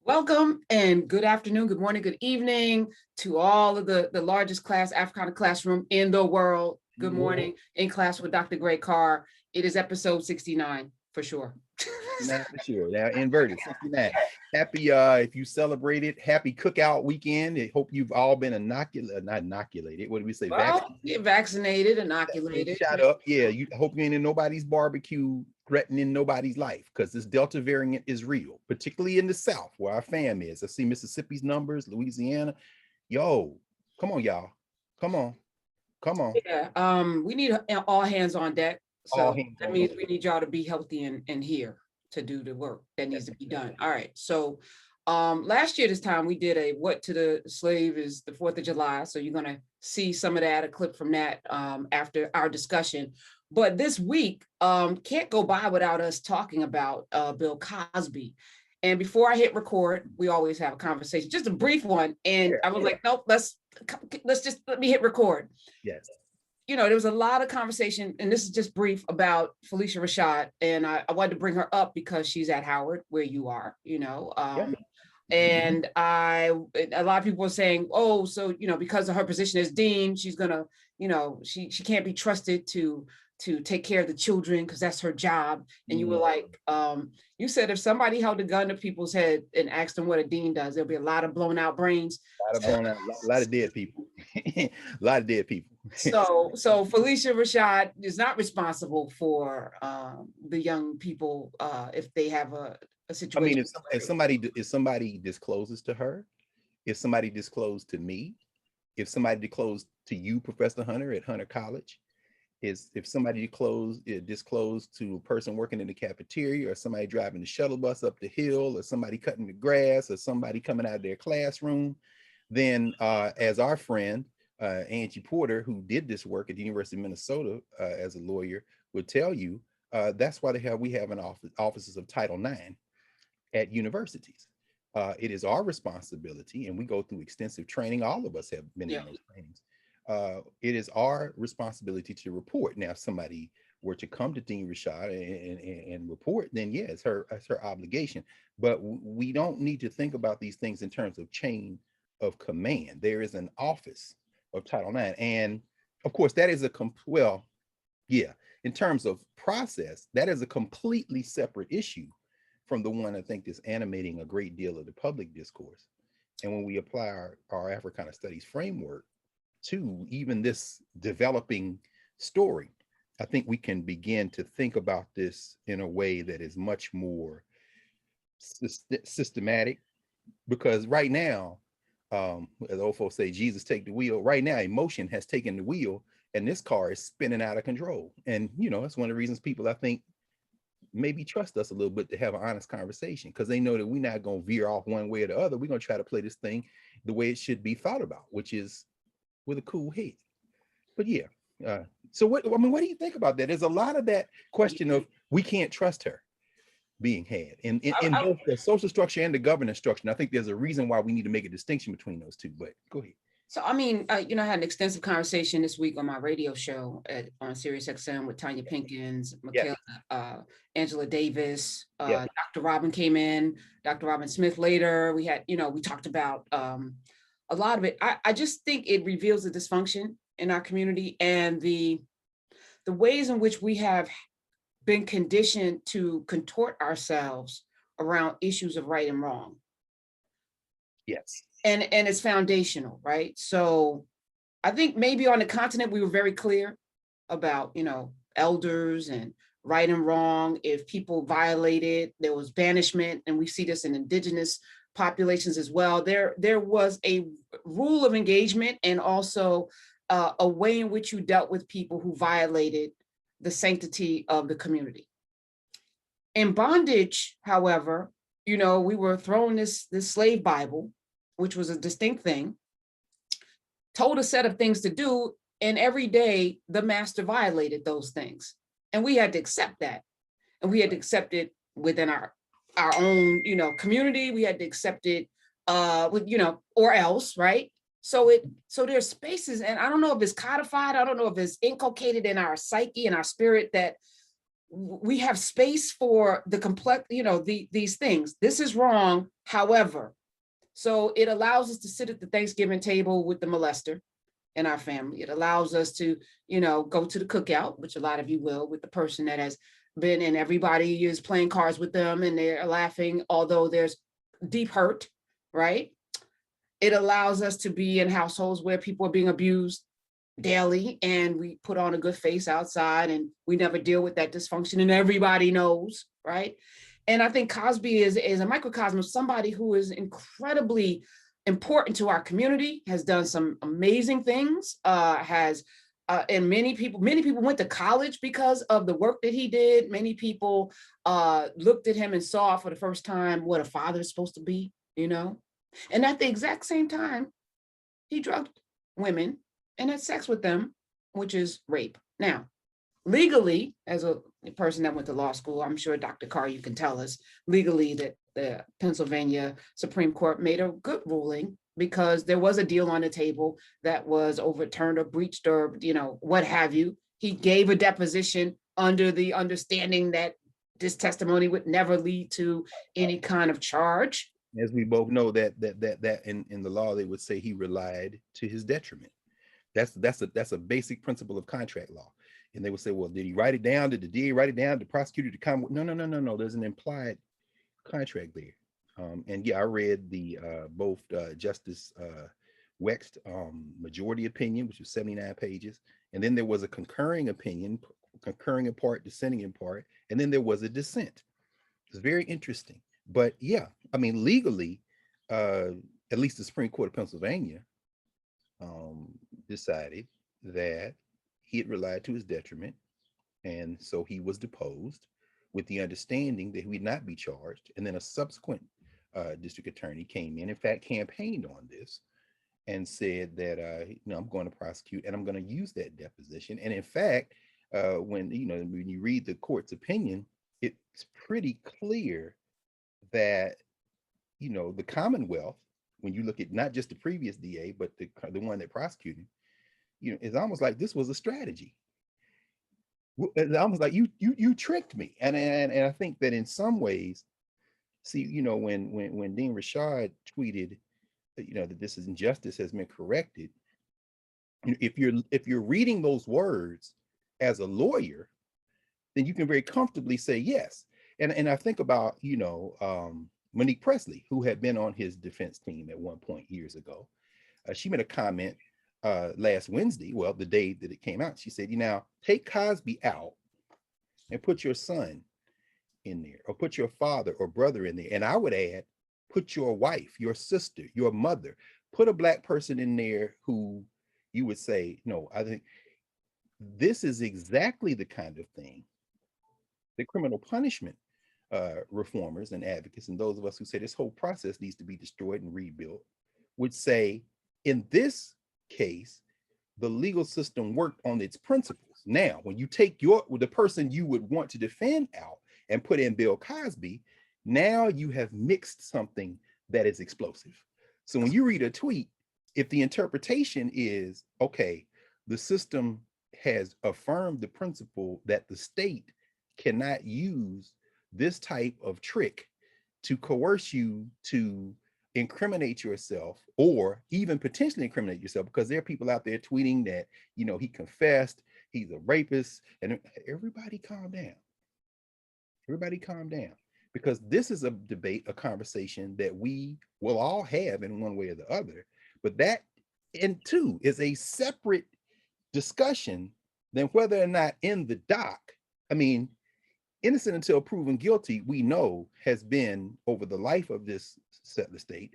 Welcome and good afternoon, good morning, good evening to all of the largest class, Africana classroom in the world. Good morning, in class with Dr. Carr. It is episode 69 for sure. 69 for sure. Now inverted 69. Happy if you celebrated, happy cookout weekend. I hope you've all been not inoculated. What do we say? Well, get vaccinated, inoculated. Shot up. Yeah, you hope you ain't in nobody's barbecue threatening nobody's life, because this Delta variant is real, particularly in the South where our fam is. I see Mississippi's numbers, Louisiana. Yo, come on, y'all. Come on. Come on. Yeah, we need all hands on deck. So that means deck. we need y'all to be healthy and here to do the work that needs to be done. All right. So last year, this time we did a what to the slave is the 4th of July. So you're going to see some of that, a clip from that after our discussion. But this week can't go by without us talking about Bill Cosby. And before I hit record, we always have a conversation, just a brief one. And I was like, nope, let me hit record. Yes. You know, there was a lot of conversation, and this is just brief, about Felicia Rashad. And I wanted to bring her up because she's at Howard, where you are, you know. And a lot of people were saying, oh, so, you know, because of her position as dean, she's gonna, you know, she can't be trusted to take care of the children because that's her job. And you were like, you said if somebody held a gun to people's head and asked them what a dean does, there'll be a lot of blown out brains. A lot of dead people. A lot of dead people. So Felicia Rashad is not responsible for the young people if they have a situation. I mean, if somebody discloses to her, if somebody disclosed to me, if somebody disclosed to you, Professor Hunter at Hunter College, if somebody disclosed to a person working in the cafeteria, or somebody driving the shuttle bus up the hill, or somebody cutting the grass, or somebody coming out of their classroom, then as our friend Angie Porter, who did this work at the University of Minnesota as a lawyer, would tell you, that's why we have offices of Title IX at universities. It is our responsibility, and we go through extensive training. All of us have been in those trainings. It is our responsibility to report. Now, if somebody were to come to Dean Rashad and report, then yeah, it's her obligation. But we don't need to think about these things in terms of chain of command. There is an office of Title IX, and of course, that is in terms of process, that is a completely separate issue from the one I think that's animating a great deal of the public discourse. And when we apply our Africana Studies framework to even this developing story, I think we can begin to think about this in a way that is much more systematic, because right now, as old folks say, Jesus take the wheel. Right now, emotion has taken the wheel, and this car is spinning out of control. And, you know, it's one of the reasons people, I think, maybe trust us a little bit to have an honest conversation, because they know that we're not going to veer off one way or the other. We're going to try to play this thing the way it should be thought about, which is with a cool head. But yeah, so what do you think about that? There's a lot of that question of we can't trust her being had in both the social structure and the governance structure. And I think there's a reason why we need to make a distinction between those two, but go ahead. So, I mean, you know, I had an extensive conversation this week on my radio show on Sirius XM with Tanya Pinkins, Michaela, Angela Davis, Dr. Robin came in, Dr. Robin Smith later. We had, you know, we talked about a lot of it. I just think it reveals the dysfunction in our community and the ways in which we have been conditioned to contort ourselves around issues of right and wrong. Yes. And it's foundational, right? So I think maybe on the continent, we were very clear about, you know, elders and right and wrong. If people violated, there was banishment. And we see this in indigenous populations as well. There was a rule of engagement and also a way in which you dealt with people who violated the sanctity of the community. In bondage, however, you know, we were thrown this slave Bible, which was a distinct thing, told a set of things to do, and every day the master violated those things. And we had to accept that. And we had to accept it within our own, you know, community. We had to accept it with, you know, or else, right? So there's spaces, and I don't know if it's codified, I don't know if it's inculcated in our psyche and our spirit that we have space for the complex, these things. This is wrong. However, so it allows us to sit at the Thanksgiving table with the molester in our family. It allows us to, go to the cookout, which a lot of you will, with the person that has been, and everybody is playing cards with them and they're laughing, although there's deep hurt, right? It allows us to be in households where people are being abused daily, and we put on a good face outside and we never deal with that dysfunction, and everybody knows, right? And I think Cosby is a microcosm of somebody who is incredibly important to our community, has done some amazing things, and many people went to college because of the work that he did. Many people looked at him and saw for the first time what a father is supposed to be, and at the exact same time, he drugged women and had sex with them, which is rape. Now, legally, as a person that went to law school, I'm sure Dr. Carr, you can tell us legally that the Pennsylvania Supreme Court made a good ruling, because there was a deal on the table that was overturned or breached, or, what have you. He gave a deposition under the understanding that this testimony would never lead to any kind of charge. As we both know, that in the law, they would say he relied to his detriment. That's a basic principle of contract law. And they would say, well, did he write it down? Did the DA write it down? Did the prosecutor come? No. There's an implied contract there. And yeah, I read the both Justice Wext majority opinion, which was 79 pages. And then there was a concurring opinion, concurring in part, dissenting in part. And then there was a dissent. It's very interesting. But yeah, I mean, legally, at least the Supreme Court of Pennsylvania decided that he had relied to his detriment. And so he was deposed with the understanding that he would not be charged. And then a subsequent district attorney came in fact, campaigned on this and said that, I'm going to prosecute and I'm going to use that deposition. And in fact, when you read the court's opinion, it's pretty clear that, the Commonwealth, when you look at not just the previous DA, but the one that prosecuted, it's almost like this was a strategy. It's almost like you tricked me. And I think that in some ways, see, when Dean Rashad tweeted, that this injustice has been corrected, if you're reading those words as a lawyer, then you can very comfortably say yes. And I think about, Monique Presley, who had been on his defense team at one point years ago. She made a comment last Wednesday, well, the day that it came out. She said, take Cosby out and put your son in there, or put your father or brother in there. And I would add, put your wife, your sister, your mother, put a Black person in there who you would say, no, I think this is exactly the kind of thing that criminal punishment reformers and advocates, and those of us who say this whole process needs to be destroyed and rebuilt, would say, in this case, the legal system worked on its principles. Now, when you take the person you would want to defend out and put in Bill Cosby, now you have mixed something that is explosive. So when you read a tweet, if the interpretation is, okay, the system has affirmed the principle that the state cannot use this type of trick to coerce you to incriminate yourself, or even potentially incriminate yourself, because there are people out there tweeting that, he confessed, he's a rapist, and everybody calm down. Everybody calm down, because this is a debate, a conversation that we will all have in one way or the other. But that, and two, is a separate discussion than whether or not in the dock, I mean, innocent until proven guilty, we know, has been, over the life of this settler state,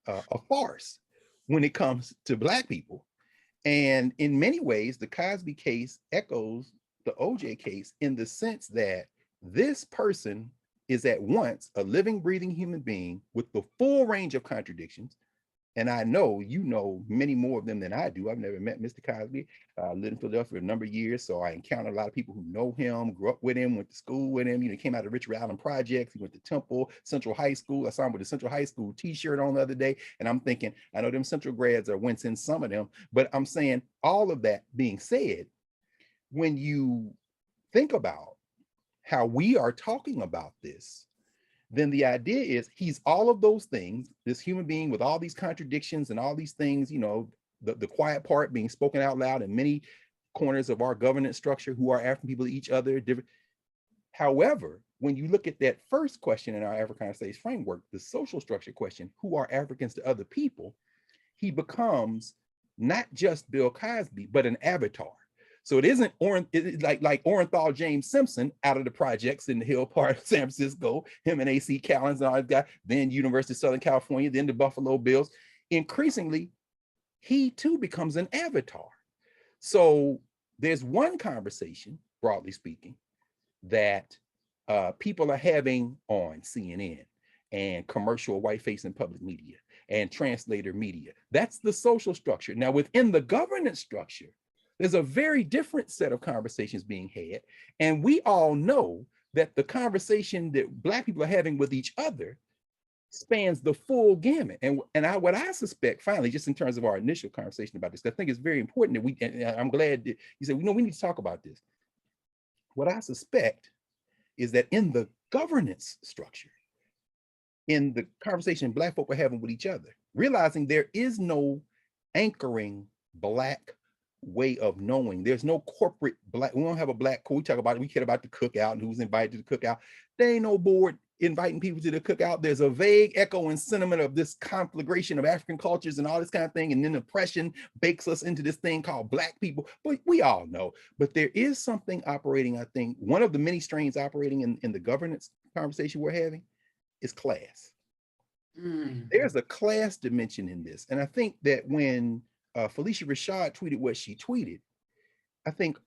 a farce when it comes to Black people. And in many ways, the Cosby case echoes the OJ case in the sense that this person is at once a living, breathing human being with the full range of contradictions. And I know many more of them than I do. I've never met Mr. Cosby. I lived in Philadelphia for a number of years, so I encountered a lot of people who know him, grew up with him, went to school with him. He came out of Richard Allen Projects. He went to Temple, Central High School. I saw him with a Central High School t-shirt on the other day. And I'm thinking, I know them Central grads are wincing, some of them, but I'm saying, all of that being said, when you think about how we are talking about this, then the idea is he's all of those things, this human being with all these contradictions and all these things, you know, the quiet part being spoken out loud in many corners of our governance structure, who are African people to each other. Different. However, when you look at that first question in our Africana Studies framework, the social structure question, who are Africans to other people, he becomes not just Bill Cosby, but an avatar. So it isn't like Orenthal James Simpson out of the projects in the Hill part of San Francisco, him and AC Callens and all that guy, then University of Southern California, then the Buffalo Bills. Increasingly, he too becomes an avatar. So there's one conversation, broadly speaking, that people are having on CNN and commercial white-facing public media and translator media. That's the social structure. Now, within the governance structure, there's a very different set of conversations being had. And we all know that the conversation that Black people are having with each other spans the full gamut. And what I suspect, finally, just in terms of our initial conversation about this, I think it's very important that and I'm glad that you said, we need to talk about this. What I suspect is that in the governance structure, in the conversation Black folk are having with each other, realizing there is no anchoring Black way of knowing. There's no corporate Black, we don't have a Black code. We talk about it, we care about the cookout and who's invited to the cookout. There ain't no board inviting people to the cookout. There's a vague echo and sentiment of this conflagration of African cultures and all this kind of thing. And then oppression bakes us into this thing called Black people. But we all know, but there is something operating, I think, one of the many strains operating in the governance conversation we're having is class. There's a class dimension in this. And I think that when Felicia Rashad tweeted what she tweeted, I think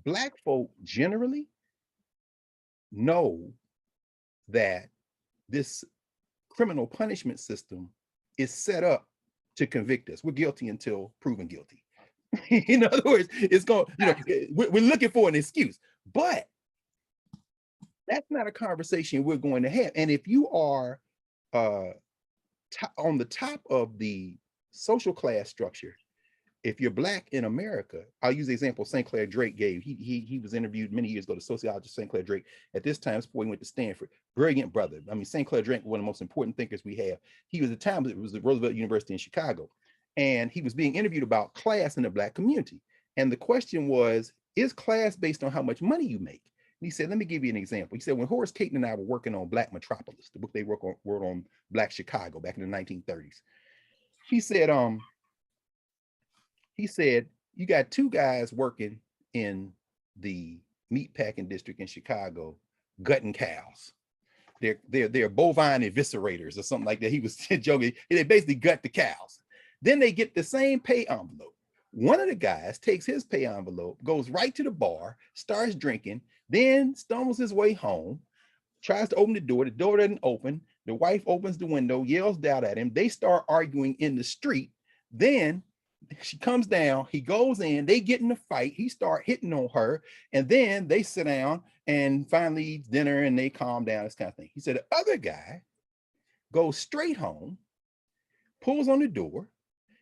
Black folk generally know that this criminal punishment system is set up to convict us. We're guilty until proven guilty. In other words, it's going, we're looking for an excuse, but that's not a conversation we're going to have. And if you are on the top of the social class structure, if you're Black in America, I'll use the example St. Clair Drake gave. He was interviewed many years ago, the sociologist St. Clair Drake. At this time, before he went to Stanford, brilliant brother. I mean, St. Clair Drake, one of the most important thinkers we have. He was at the time, it was the Roosevelt University in Chicago. And he was being interviewed about class in the Black community. And the question was, is class based on how much money you make? And he said, let me give you an example. He said, when Horace Caton and I were working on Black Metropolis, the book they wrote on Black Chicago back in the 1930s, he said, you got two guys working in the meatpacking district in Chicago, gutting cows. They're bovine eviscerators or something like that. He was joking. They basically gut the cows. Then they get the same pay envelope. One of the guys takes his pay envelope, goes right to the bar, starts drinking, then stumbles his way home, tries to open the door doesn't open. The wife opens the window, yells down at him. They start arguing in the street. Then she comes down, he goes in, they get in a fight, he start hitting on her, and then they sit down and finally eat dinner and they calm down, this kind of thing. He said the other guy goes straight home, pulls on the door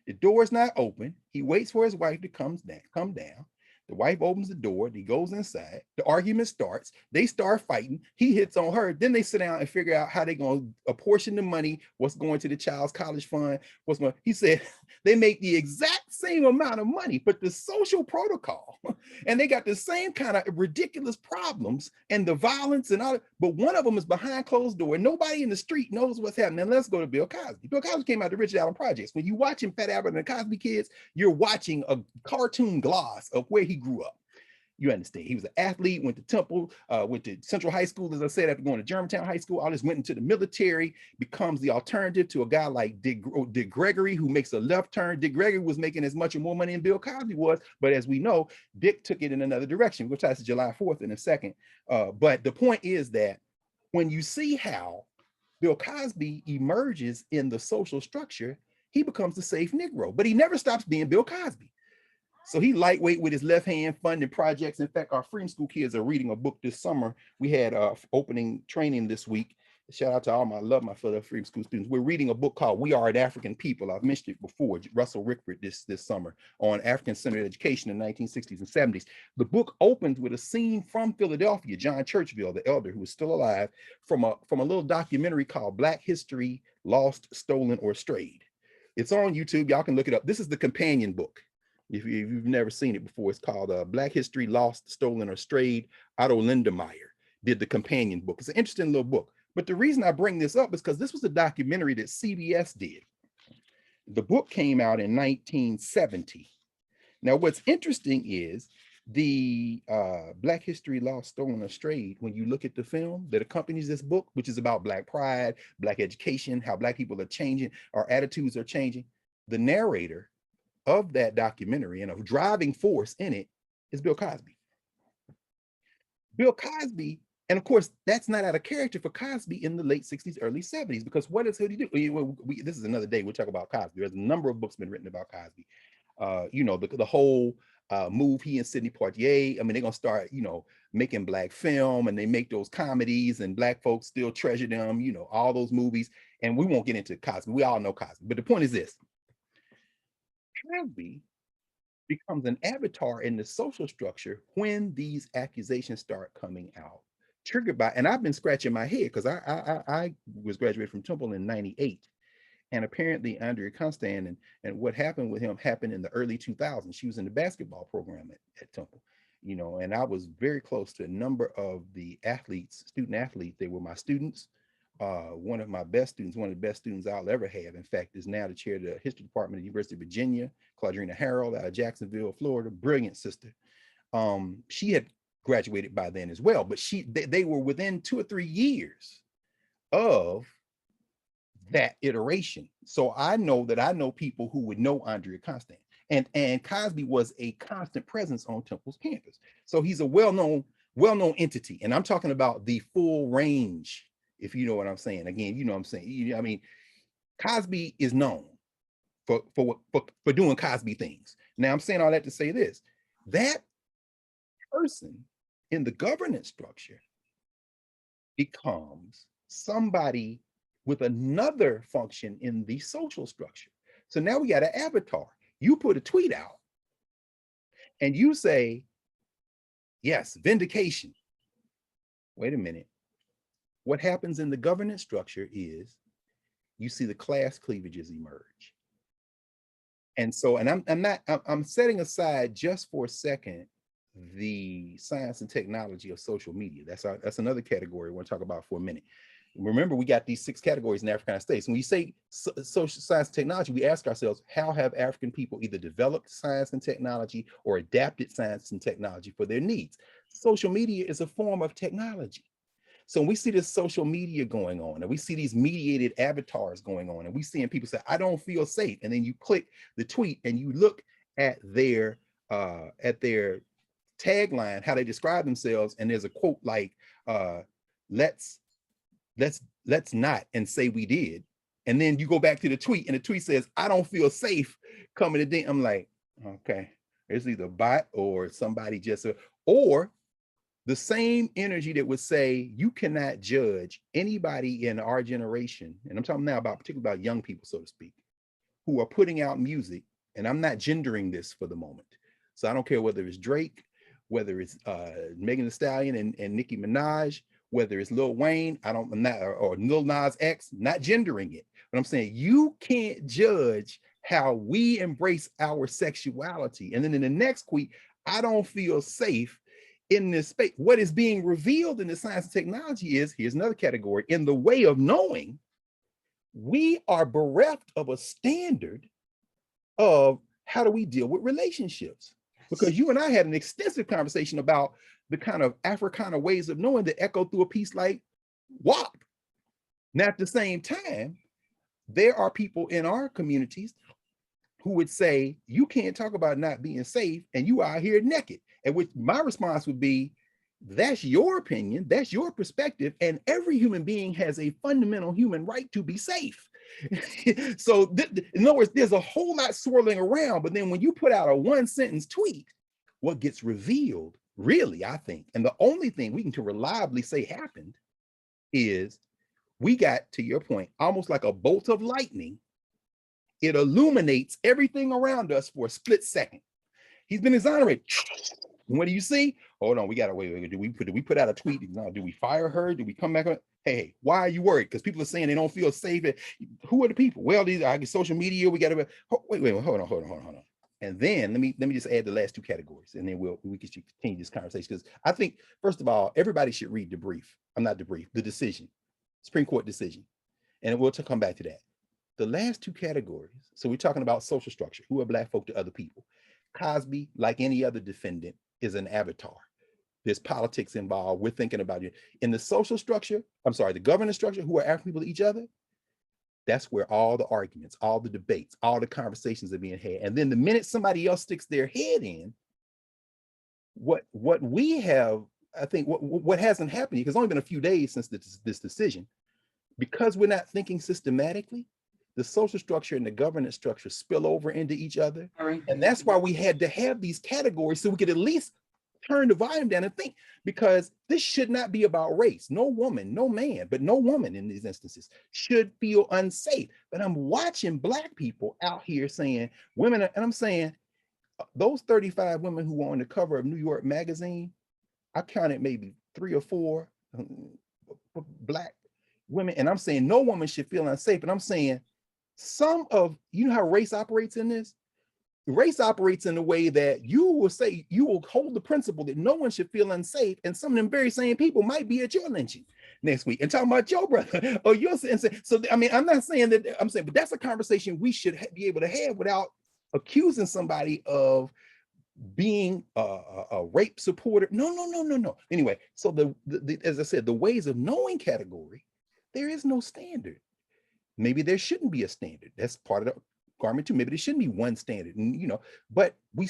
is not open, he waits for his wife to come down. The wife opens the door, he goes inside, the argument starts, they start fighting, he hits on her, then they sit down and figure out how they're going to apportion the money, what's going to the child's college fund, he said they make the exact same amount of money, but the social protocol, and they got the same kind of ridiculous problems and the violence and all, but one of them is behind closed door, nobody in the street knows what's happening. And let's go to Bill Cosby. Bill Cosby came out of the Richard Allen Projects. When you watching Fat Albert and the Cosby Kids, you're watching a cartoon gloss of where he grew up. You understand? He was an athlete, went to Temple, went to Central High School, as I said, after going to Germantown High School, all this went into the military, becomes the alternative to a guy like Dick Gregory, who makes a left turn. Dick Gregory was making as much or more money than Bill Cosby was, but as we know, Dick took it in another direction, which is July 4th in a second. But the point is that when you see how Bill Cosby emerges in the social structure, he becomes the safe Negro, but he never stops being Bill Cosby. So he lightweight with his left hand funding projects. In fact, our Freedom School kids are reading a book this summer. We had opening training this week. Shout out to I love my Philadelphia Freedom School students. We're reading a book called We Are an African People. I've mentioned it before, Russell Rickford this summer on African-centered education in the 1960s and 70s. The book opens with a scene from Philadelphia, John Churchville, the elder who is still alive, from a little documentary called Black History Lost, Stolen, or Strayed. It's on YouTube. Y'all can look it up. This is the companion book. If you've never seen it before, it's called Black History Lost, Stolen, or Strayed. Otto Lindemeyer did the companion book. It's an interesting little book. But the reason I bring this up is because this was a documentary that CBS did. The book came out in 1970. Now, what's interesting is the Black History Lost, Stolen, or Strayed, when you look at the film that accompanies this book, which is about Black pride, Black education, how Black people are changing, our attitudes are changing, the narrator of that documentary and a driving force in it is Bill Cosby. Bill Cosby, and of course, that's not out of character for Cosby in the late 60s, early 70s, because what does he do? This is another day, we'll talk about Cosby. There's a number of books been written about Cosby. The whole move, he and Sidney Poitier, I mean, they're gonna start, making Black film, and they make those comedies, and Black folks still treasure them, all those movies, and we won't get into Cosby. We all know Cosby, but the point is this. Cosby becomes an avatar in the social structure when these accusations start coming out, triggered by, and I've been scratching my head because I was graduated from Temple in 98, and apparently Andrea Constand and what happened with him happened in the early 2000s. She was in the basketball program at Temple, and I was very close to a number of the athletes, student athletes. They were my students. One of my best students, one of the best students I'll ever have, in fact, is now the chair of the history department at the University of Virginia, Claudrina Harold out of Jacksonville, Florida, brilliant sister. She had graduated by then as well, but they were within 2 or 3 years of that iteration. So I know people who would know Andrea Constand, and Cosby was a constant presence on Temple's campus. So he's a well-known entity, and I'm talking about the full range, if you know what I'm saying. Again, you know what I'm saying. I mean, Cosby is known for doing Cosby things. Now, I'm saying all that to say this: that person in the governance structure becomes somebody with another function in the social structure. So now we got an avatar. You put a tweet out and you say, yes, vindication. Wait a minute. What happens in the governance structure is you see the class cleavages emerge. And so, and I'm setting aside just for a second the science and technology of social media. That's another category I want to talk about for a minute. Remember, we got these 6 categories in African states. When we say social science and technology, we ask ourselves, how have African people either developed science and technology or adapted science and technology for their needs? Social media is a form of technology. So when we see this social media going on, and we see these mediated avatars going on, and we seeing people say, I don't feel safe. And then you click the tweet and you look at their tagline, how they describe themselves, and there's a quote like, let's not and say we did. And then you go back to the tweet and the tweet says, I don't feel safe coming to dinner. I'm like, okay, it's either a bot or somebody just, or the same energy that would say you cannot judge anybody in our generation, and I'm talking now about particularly about young people, so to speak, who are putting out music, and I'm not gendering this for the moment. So I don't care whether it's Drake, whether it's Megan Thee Stallion and Nicki Minaj, whether it's Lil Wayne, or Lil Nas X, not gendering it. But I'm saying you can't judge how we embrace our sexuality. And then in the next tweet, I don't feel safe in this space. What is being revealed in the science and technology is, here's another category, in the way of knowing, we are bereft of a standard of how do we deal with relationships. Because you and I had an extensive conversation about the kind of Africana ways of knowing that echo through a piece like WAP. Now, at the same time, there are people in our communities who would say, you can't talk about not being safe and you are out here naked. And which my response would be, that's your opinion, that's your perspective, and every human being has a fundamental human right to be safe. So in other words, there's a whole lot swirling around, but then when you put out a 1-sentence tweet, what gets revealed, really, I think, and the only thing we can reliably say happened is we got, to your point, almost like a bolt of lightning. It illuminates everything around us for a split second. He's been exonerated. And what do you see? Hold on, we gotta wait. Did we put out a tweet? No, do we fire her? Do we come back on? Hey, why are you worried? Because people are saying they don't feel safe. Who are the people? Well, these I get social media. We gotta wait. Hold on. And then let me just add the last two categories, and then we can continue this conversation. Because I think, first of all, everybody should read the brief. I'm not the brief, the decision, Supreme Court decision, and we'll come back to that. The last two categories. So we're talking about social structure. Who are Black folk to other people? Cosby, like any other defendant, is an avatar. There's politics involved. We're thinking about it. In the social structure, the governance structure, who are African people to each other, that's where all the arguments, all the debates, all the conversations are being had. And then the minute somebody else sticks their head in, what we have, I think what hasn't happened, because it's only been a few days since this decision, because we're not thinking systematically, the social structure and the governance structure spill over into each other. And that's why we had to have these categories, so we could at least turn the volume down and think, because this should not be about race. No woman, no man, but no woman in these instances should feel unsafe. But I'm watching Black people out here saying women, and I'm saying those 35 women who were on the cover of New York Magazine, I counted maybe 3 or 4 Black women, and I'm saying no woman should feel unsafe. And I'm saying you know how race operates in this? Race operates in a way that you will hold the principle that no one should feel unsafe, and some of them very same people might be at your lynching next week and talking about your brother or your sister. So I mean, I'm not saying that, I'm saying, but that's a conversation we should be able to have without accusing somebody of being a rape supporter. No. Anyway, so the as I said, the ways of knowing category, there is no standard. Maybe there shouldn't be a standard. That's part of the garment too. Maybe there shouldn't be one standard, and but we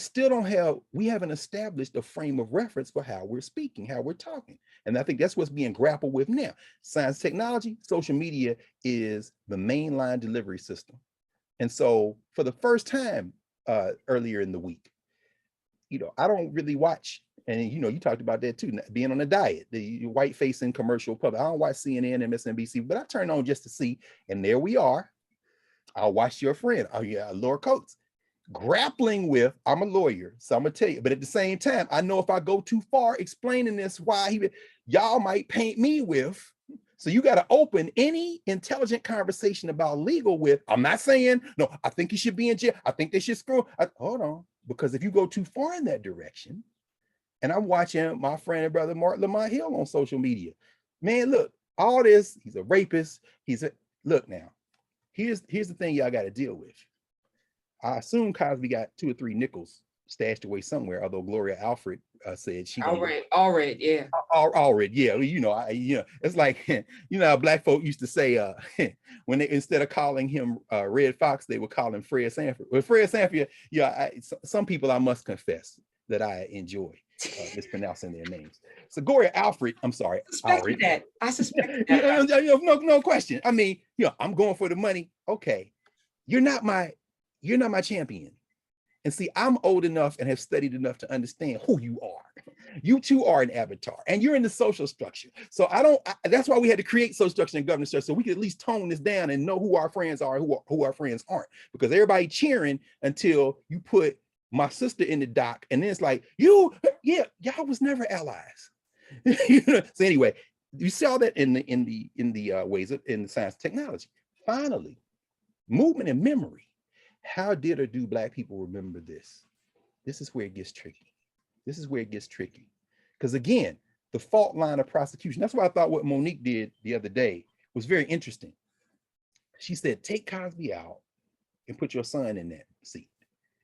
haven't established a frame of reference for how we're speaking, how we're talking. And I think that's what's being grappled with now. Science, technology, social media is the mainline delivery system. And so for the first time earlier in the week, I don't really watch, and you talked about that too, being on a diet, the white facing commercial public. I don't watch CNN, MSNBC, but I turn on just to see, and there we are. I'll watch your friend, Laura Coates, grappling with, I'm a lawyer, so I'm gonna tell you, but at the same time, I know if I go too far explaining this, y'all might paint me with, so you got to open any intelligent conversation about legal with, I'm not saying, no, I think you should be in jail, I think they should hold on, because if you go too far in that direction, and I'm watching my friend and brother Mark Lamont Hill on social media, man, look, all this, he's a rapist, look now, here's the thing y'all got to deal with. I assume Cosby got 2 or 3 nickels stashed away somewhere, although Gloria Alfred said she already, yeah. It's like, how Black folk used to say when they, instead of calling him Red Fox, they would call him Fred Sanford. Well, Fred Sanford, some people, I must confess that I enjoy mispronouncing their names. So Gloria Alfred, I'm sorry, I suspected that. No question. I mean, I'm going for the money. Okay, you're not my champion. And see, I'm old enough and have studied enough to understand who you are. You too are an avatar, and you're in the social structure. So that's why we had to create social structure and governance structure, so we could at least tone this down and know who our friends are, who our friends aren't. Because everybody cheering until you put my sister in the dock, and then it's like, y'all was never allies. So anyway, you saw that in the ways of in the science and technology. Finally, movement and memory. How did or do Black people remember this? This is where it gets tricky. Because again, the fault line of prosecution, that's why I thought what Monique did the other day was very interesting. She said, take Cosby out and put your son in that seat.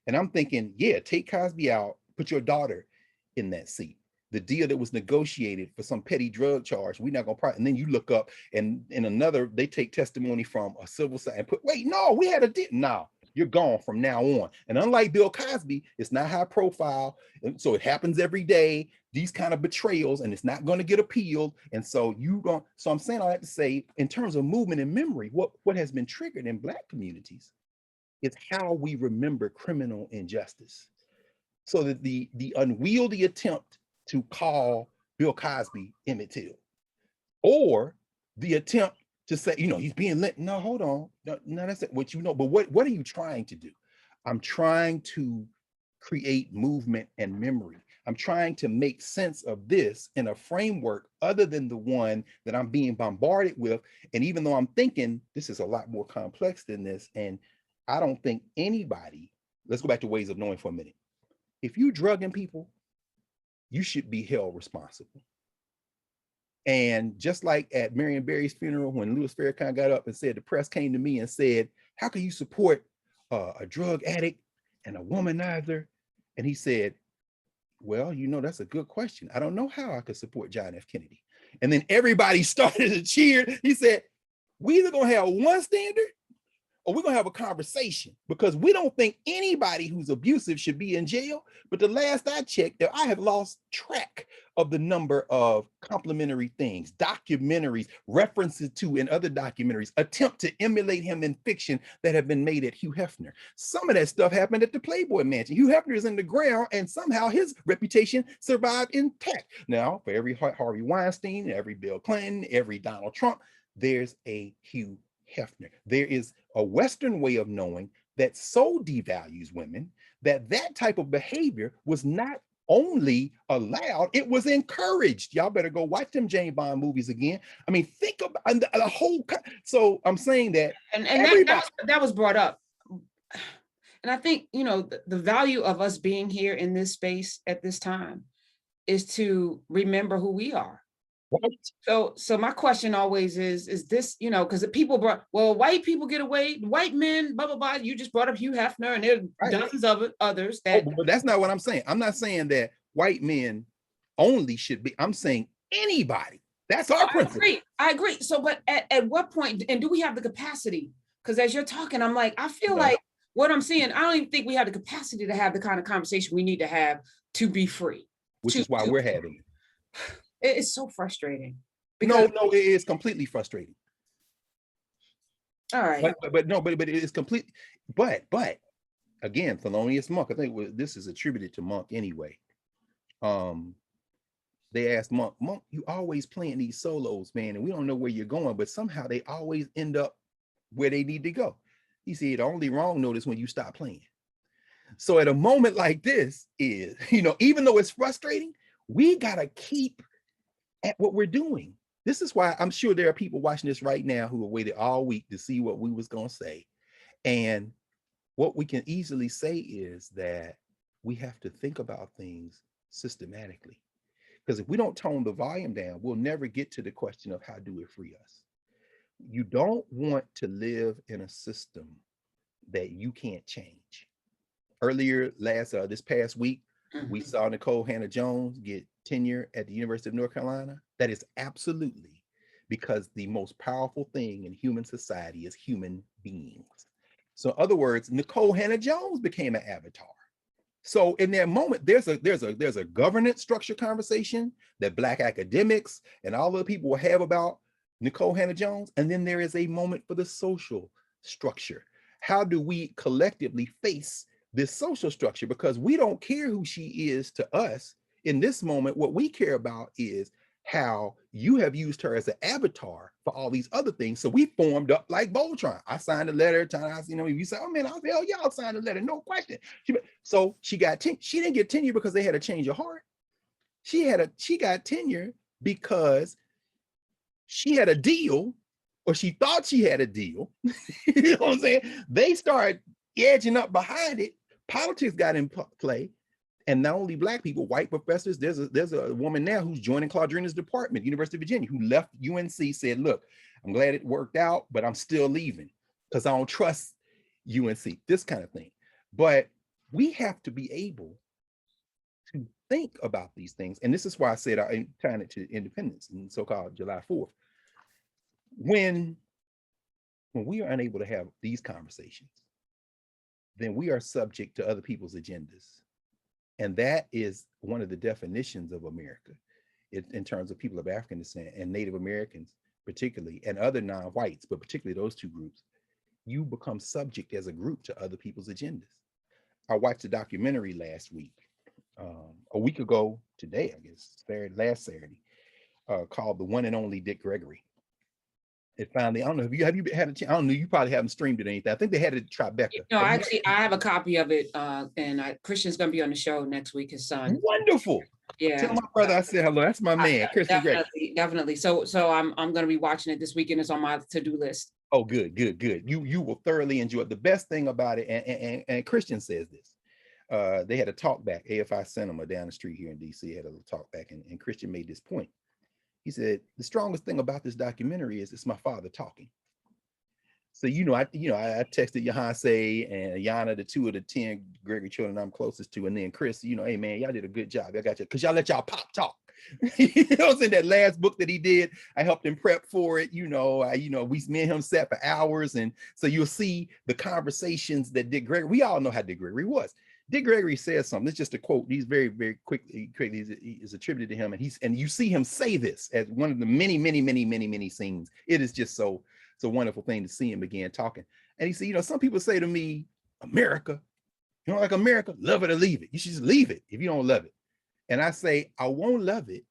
And I'm thinking, yeah, take Cosby out, put your daughter in that seat. The deal that was negotiated for some petty drug charge, we're not gonna, and then you look up and in another, they take testimony from a civil side and we had a deal. No, you're gone from now on. And unlike Bill Cosby, it's not high profile. And so it happens every day, these kind of betrayals, and it's not going to get appealed. And so so I'm saying all that to say, in terms of movement and memory, what has been triggered in Black communities is how we remember criminal injustice. So that the unwieldy attempt to call Bill Cosby Emmett Till, or the attempt to say, he's being lit. No, hold on. No, no, that's it. What you know, but what are you trying to do? I'm trying to create movement and memory. I'm trying to make sense of this in a framework other than the one that I'm being bombarded with. And even though I'm thinking this is a lot more complex than this, and I don't think anybody, let's go back to ways of knowing for a minute. If you drugging people, you should be held responsible. And just like at Marion Barry's funeral, when Louis Farrakhan got up and said, the press came to me and said, how can you support a drug addict and a womanizer? And he said, well, that's a good question. I don't know how I could support John F. Kennedy. And then everybody started to cheer. He said, we either gonna have one standard or we're gonna have a conversation, because we don't think anybody who's abusive should be in jail. But the last I checked, I have lost track of the number of complimentary things, documentaries, references to in other documentaries, attempt to emulate him in fiction that have been made at Hugh Hefner. Some of that stuff happened at the Playboy Mansion. Hugh Hefner is in the ground and somehow his reputation survived intact. Now, for every Harvey Weinstein, every Bill Clinton, every Donald Trump, there's a Hugh Hefner. There is a Western way of knowing that so devalues women that type of behavior was not only allowed, it was encouraged. Y'all better go watch them James Bond movies again. I mean, think about the whole. So I'm saying that, and that was brought up, and I think the value of us being here in this space at this time is to remember who we are. So my question always is this, because people brought, well, white people get away, white men, blah, blah, blah. You just brought up Hugh Hefner, and there are dozens of others that. But that's not what I'm saying. I'm not saying that white men only should be. I'm saying anybody. That's our principle. I agree. So, but at what point, and do we have the capacity? Because as you're talking, I'm like, I feel like what I'm seeing, I don't even think we have the capacity to have the kind of conversation we need to have to be free. Which is why we're having it. It's so frustrating. No, it is completely frustrating. All right. But it is complete. But again, Thelonious Monk, I think this is attributed to Monk anyway. They asked Monk, you always playing these solos, man, and we don't know where you're going, but somehow they always end up where they need to go. He said, the only wrong note is when you stop playing. So at a moment like this is, even though it's frustrating, we gotta keep at what we're doing. This is why I'm sure there are people watching this right now who have waited all week to see what we was going to say. And what we can easily say is that we have to think about things systematically. Because if we don't tone the volume down, we'll never get to the question of how do it free us. You don't want to live in a system that you can't change. Earlier this past week, we saw Nicole Hannah-Jones get tenure at the University of North Carolina. That is absolutely because the most powerful thing in human society is human beings. So in other words, Nicole Hannah-Jones became an avatar. So in that moment, there's a governance structure conversation that Black academics and all the people will have about Nicole Hannah-Jones. And then there is a moment for the social structure. How do we collectively face this social structure? Because we don't care who she is to us. In this moment, what we care about is how you have used her as an avatar for all these other things. So we formed up like Voltron. I signed a letter. You say, oh man, hell y'all signed a letter, no question. So she got she didn't get tenure because they had a change of heart. She got tenure because she had a deal, or she thought she had a deal. You know what I'm saying? They started edging up behind it. Politics got in play. And not only Black people, white professors, there's a woman now who's joining Claudrina's department, University of Virginia, who left UNC, said, look, I'm glad it worked out, but I'm still leaving because I don't trust UNC, this kind of thing. But we have to be able to think about these things. And this is why I said I'm tying it to independence and so-called July 4th. When we are unable to have these conversations, then we are subject to other people's agendas. And that is one of the definitions of America in terms of people of African descent and Native Americans, particularly, and other non-whites, but particularly those two groups. You become subject as a group to other people's agendas. I watched a documentary last week, a week ago today, I guess, last Saturday, called The One and Only Dick Gregory. It finally, I don't know, have you had a chance? I don't know, you probably haven't streamed it or anything. I think they had it at Tribeca. No, actually, I have a copy of it, and Christian's going to be on the show next week, his son. Wonderful. Yeah. Tell my brother I said hello. That's my man, Christian Gregory. Definitely. So I'm going to be watching it this weekend. It's on my to-do list. Oh, good. You will thoroughly enjoy it. The best thing about it, and Christian says this, they had a talk back, AFI Cinema down the street here in DC had a little talk back, and Christian made this point. He said, the strongest thing about this documentary is it's my father talking. So, I texted Yohansé and Yana, the 2 of the 10 Gregory children I'm closest to, and then Chris, hey man, y'all did a good job. I got you, because y'all let y'all pop talk. In that last book that he did, I helped him prep for it. Me and him sat for hours, and so you'll see the conversations that Dick Gregory. We all know how Dick Gregory was. Dick Gregory says something. It's just a quote. He's very, very quickly is attributed to him, and you see him say this as one of the many scenes. It is just so. It's a wonderful thing to see him again talking. And he said, some people say to me, America, you don't like America, love it or leave it. You should just leave it if you don't love it. And I say, I won't love it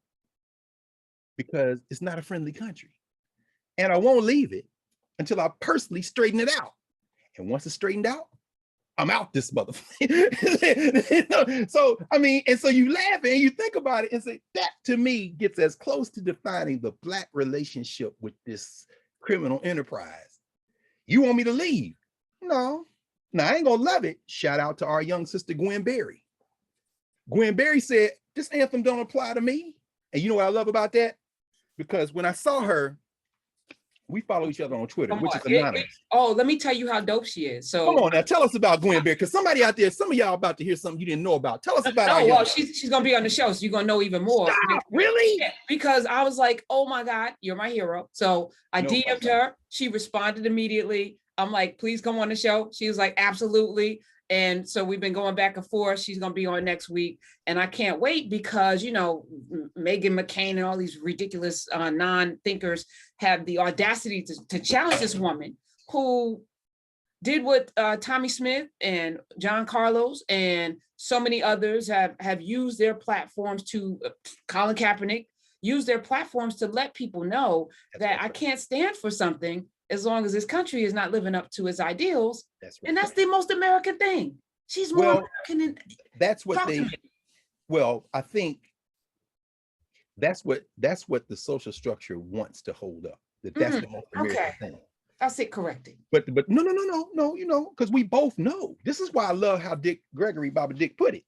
because it's not a friendly country. And I won't leave it until I personally straighten it out. And once it's straightened out, I'm out this motherfucker. So, and so you laugh and you think about it and say, that to me gets as close to defining the Black relationship with this criminal enterprise. You want me to leave? No, I ain't gonna love it. Shout out to our young sister, Gwen Berry. Gwen Berry said, this anthem don't apply to me. And you know what I love about that? Because when I saw her, we follow each other on Twitter, which is anonymous. Let me tell you how dope she is. So come on now, tell us about Gwen Berry, because somebody out there, some of y'all about to hear something you didn't know about. Tell us about her. She's gonna be on the show, so you're gonna know even more. Stop, really? Yeah, because I was like, oh my God, you're my hero. So I DM'd her. She responded immediately. I'm like, please come on the show. She was like, absolutely. And so we've been going back and forth. She's going to be on next week. And I can't wait because, Meghan McCain and all these ridiculous non-thinkers have the audacity to challenge this woman who did what Tommy Smith and John Carlos and so many others have used their platforms to, Colin Kaepernick, use their platforms to let people know that I can't stand for something as long as this country is not living up to its ideals. And that's the most American thing. She's more American than that's what they, I think that's what the social structure wants to hold up. That's the most American thing. That's it corrected. But no, because we both know. This is why I love how Baba Dick put it.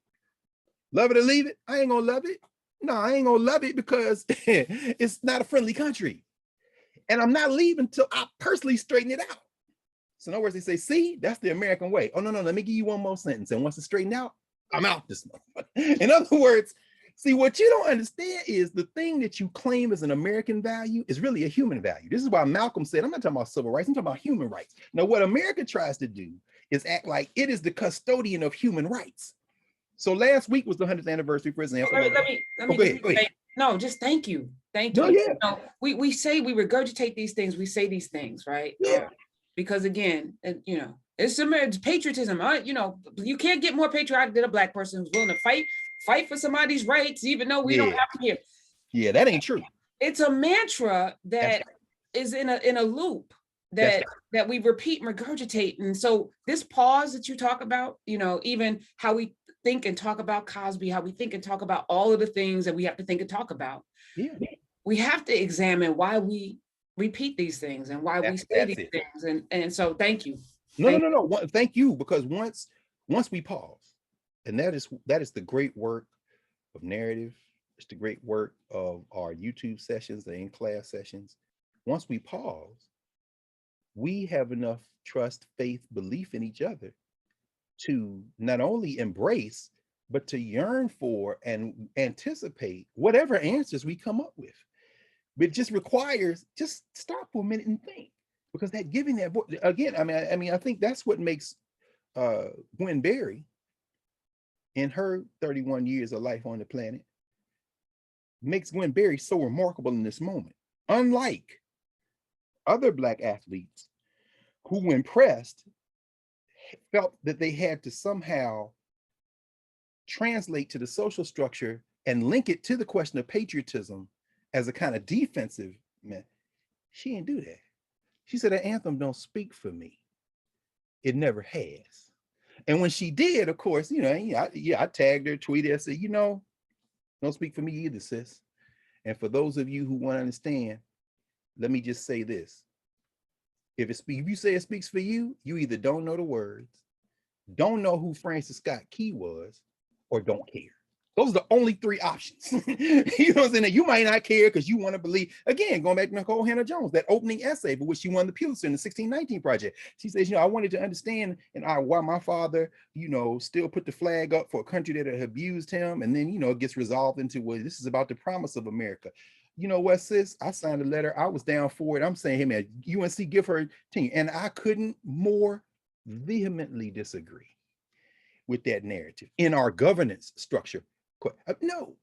Love it or leave it. I ain't gonna love it. No, I ain't gonna love it because it's not a friendly country. And I'm not leaving until I personally straighten it out. So in other words, they say, see, that's the American way. Oh, no, let me give you one more sentence. And once it's straightened out, I'm out this month. In other words, see, what you don't understand is the thing that you claim as an American value is really a human value. This is why Malcolm said, I'm not talking about civil rights, I'm talking about human rights. Now, what America tries to do is act like it is the custodian of human rights. So last week was the 100th anniversary, for example. Let me go ahead. No, just thank you. Thank you. No, yeah. We regurgitate these things. We say these things, right? Yeah. Because again, it's patriotism. You can't get more patriotic than a Black person who's willing to fight for somebody's rights, even though we don't have to hear. Yeah, that ain't true. It's a mantra that is in a loop that we repeat and regurgitate. And so this pause that you talk about, even how we think and talk about Cosby, how we think and talk about all of the things that we have to think and talk about. Yeah. We have to examine why we repeat these things and why we say these things. And so thank you. No. Thank you, because once we pause, and that is the great work of narrative. It's the great work of our YouTube sessions, the in-class sessions. Once we pause, we have enough trust, faith, belief in each other to not only embrace, but to yearn for and anticipate whatever answers we come up with. But it just requires, just stop for a minute and think, because that giving that voice, again, I think that's what makes Gwen Berry, in her 31 years of life on the planet, makes Gwen Berry so remarkable in this moment. Unlike other Black athletes who, when pressed, felt that they had to somehow translate to the social structure and link it to the question of patriotism as a kind of defensive, man, she didn't do that. She said, that anthem don't speak for me. It never has. And when she did, of course, I tagged her, tweeted, I said, don't speak for me either, sis. And for those of you who want to understand, let me just say this. If you say it speaks for you, you either don't know the words, don't know who Francis Scott Key was, or don't care. Those are the only three options. You know what I'm saying? You might not care because you want to believe, again, going back to Nicole Hannah Jones, that opening essay for which she won the Pulitzer in the 1619 Project. She says, I wanted to understand why my father, still put the flag up for a country that had abused him. And then, it gets resolved into, well, this is about the promise of America. You know what, sis? I signed a letter. I was down for it. I'm saying, hey, man, UNC, give her team. And I couldn't more vehemently disagree with that narrative in our governance structure. No.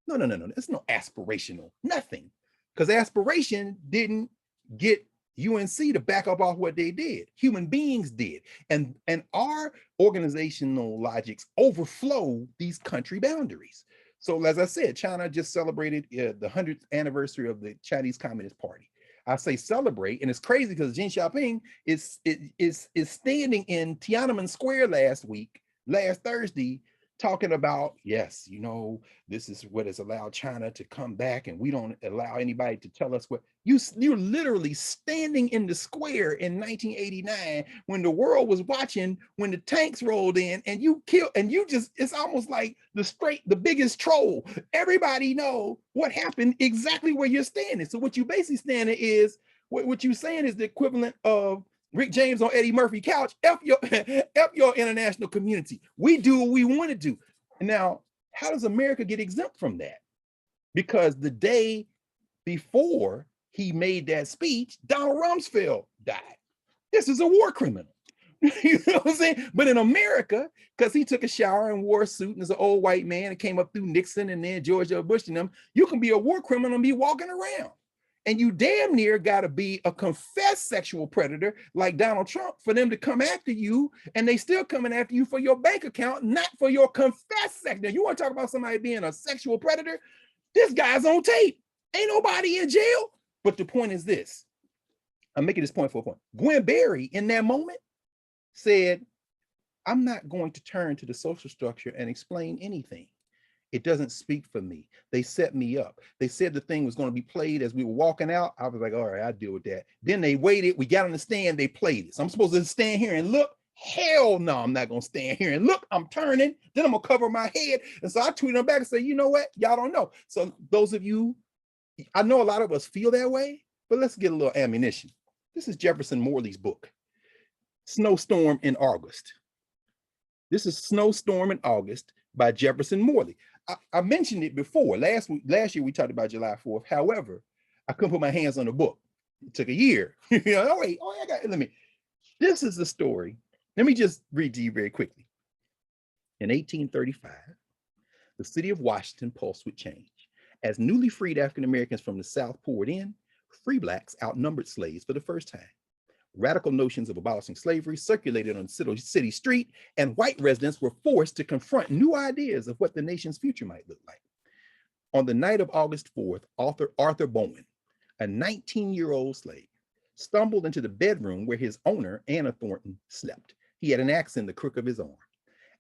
It's no aspirational, nothing. Because aspiration didn't get UNC to back up off what they did. Human beings did. And our organizational logics overflow these country boundaries. So as I said, China just celebrated the 100th anniversary of the Chinese Communist Party. I say celebrate, and it's crazy because Xi Jinping is standing in Tiananmen Square last Thursday, talking about, yes, this is what has allowed China to come back, and we don't allow anybody to tell us what. You're literally standing in the square in 1989 when the world was watching, when the tanks rolled in, and it's almost like the biggest troll. Everybody know what happened exactly where you're standing. So what you basically standing is, what you're saying is the equivalent of Rick James on Eddie Murphy couch. F your international community. We do what we want to do. And now, how does America get exempt from that? Because the day before he made that speech, Donald Rumsfeld died. This is a war criminal. You know what I'm saying? But in America, because he took a shower and wore a suit and is an old white man and came up through Nixon and then George W. Bush and them, you can be a war criminal and be walking around. And you damn near got to be a confessed sexual predator like Donald Trump for them to come after you, and they still coming after you for your bank account, not for your confessed sex. Now, you want to talk about somebody being a sexual predator? This guy's on tape. Ain't nobody in jail. But the point is this. I'm making this point for a point. Gwen Berry, in that moment, said, I'm not going to turn to the social structure and explain anything. It doesn't speak for me. They set me up. They said the thing was going to be played as we were walking out. I was like, all right, I'll deal with that. Then they waited. We got on the stand. They played it. So I'm supposed to stand here and look. Hell no, I'm not going to stand here and look. I'm turning. Then I'm going to cover my head. And so I tweeted them back and say, you know what? Y'all don't know. So those of you, I know a lot of us feel that way, but let's get a little ammunition. This is Jefferson Morley's book, Snowstorm in August. This is Snowstorm in August by Jefferson Morley. I mentioned it before. Last year we talked about July 4th. However, I couldn't put my hands on the book. It took a year. This is the story. Let me just read to you very quickly. In 1835, the city of Washington pulsed with change. As newly freed African Americans from the South poured in, free blacks outnumbered slaves for the first time. Radical notions of abolishing slavery circulated on city street, and white residents were forced to confront new ideas of what the nation's future might look like. On the night of August 4th, Arthur Bowen, a 19-year-old slave, stumbled into the bedroom where his owner, Anna Thornton, slept. He had an axe in the crook of his arm.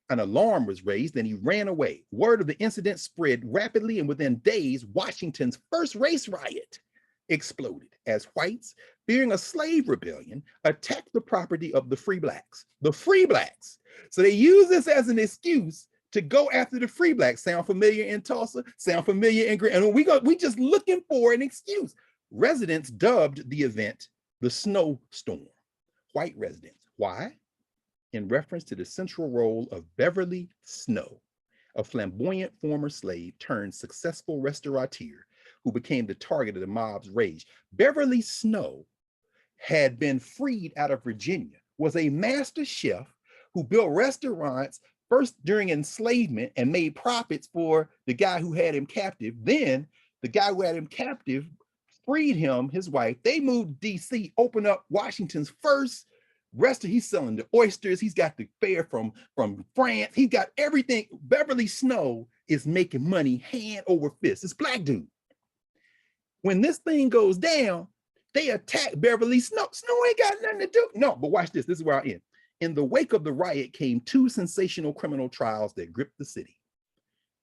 An alarm was raised and he ran away. Word of the incident spread rapidly, and within days, Washington's first race riot exploded as whites, fearing a slave rebellion, attacked the property of the free blacks. The free blacks. So they use this as an excuse to go after the free blacks. Sound familiar in Tulsa? Sound familiar in Gregory? And we just looking for an excuse. Residents dubbed the event the Snowstorm. White residents. Why? In reference to the central role of Beverly Snow, a flamboyant former slave turned successful restaurateur who became the target of the mob's rage. Beverly Snow had been freed out of Virginia, was a master chef who built restaurants first during enslavement and made profits for the guy who had him captive. Then the guy who had him captive freed him, his wife. They moved to DC, opened up Washington's first restaurant. He's selling the oysters. He's got the fare from France. He's got everything. Beverly Snow is making money hand over fist. This black dude. When this thing goes down, They attacked Beverly Snow. Snow ain't got nothing to do. No, but watch this. This is where I end. In the wake of the riot came two sensational criminal trials that gripped the city.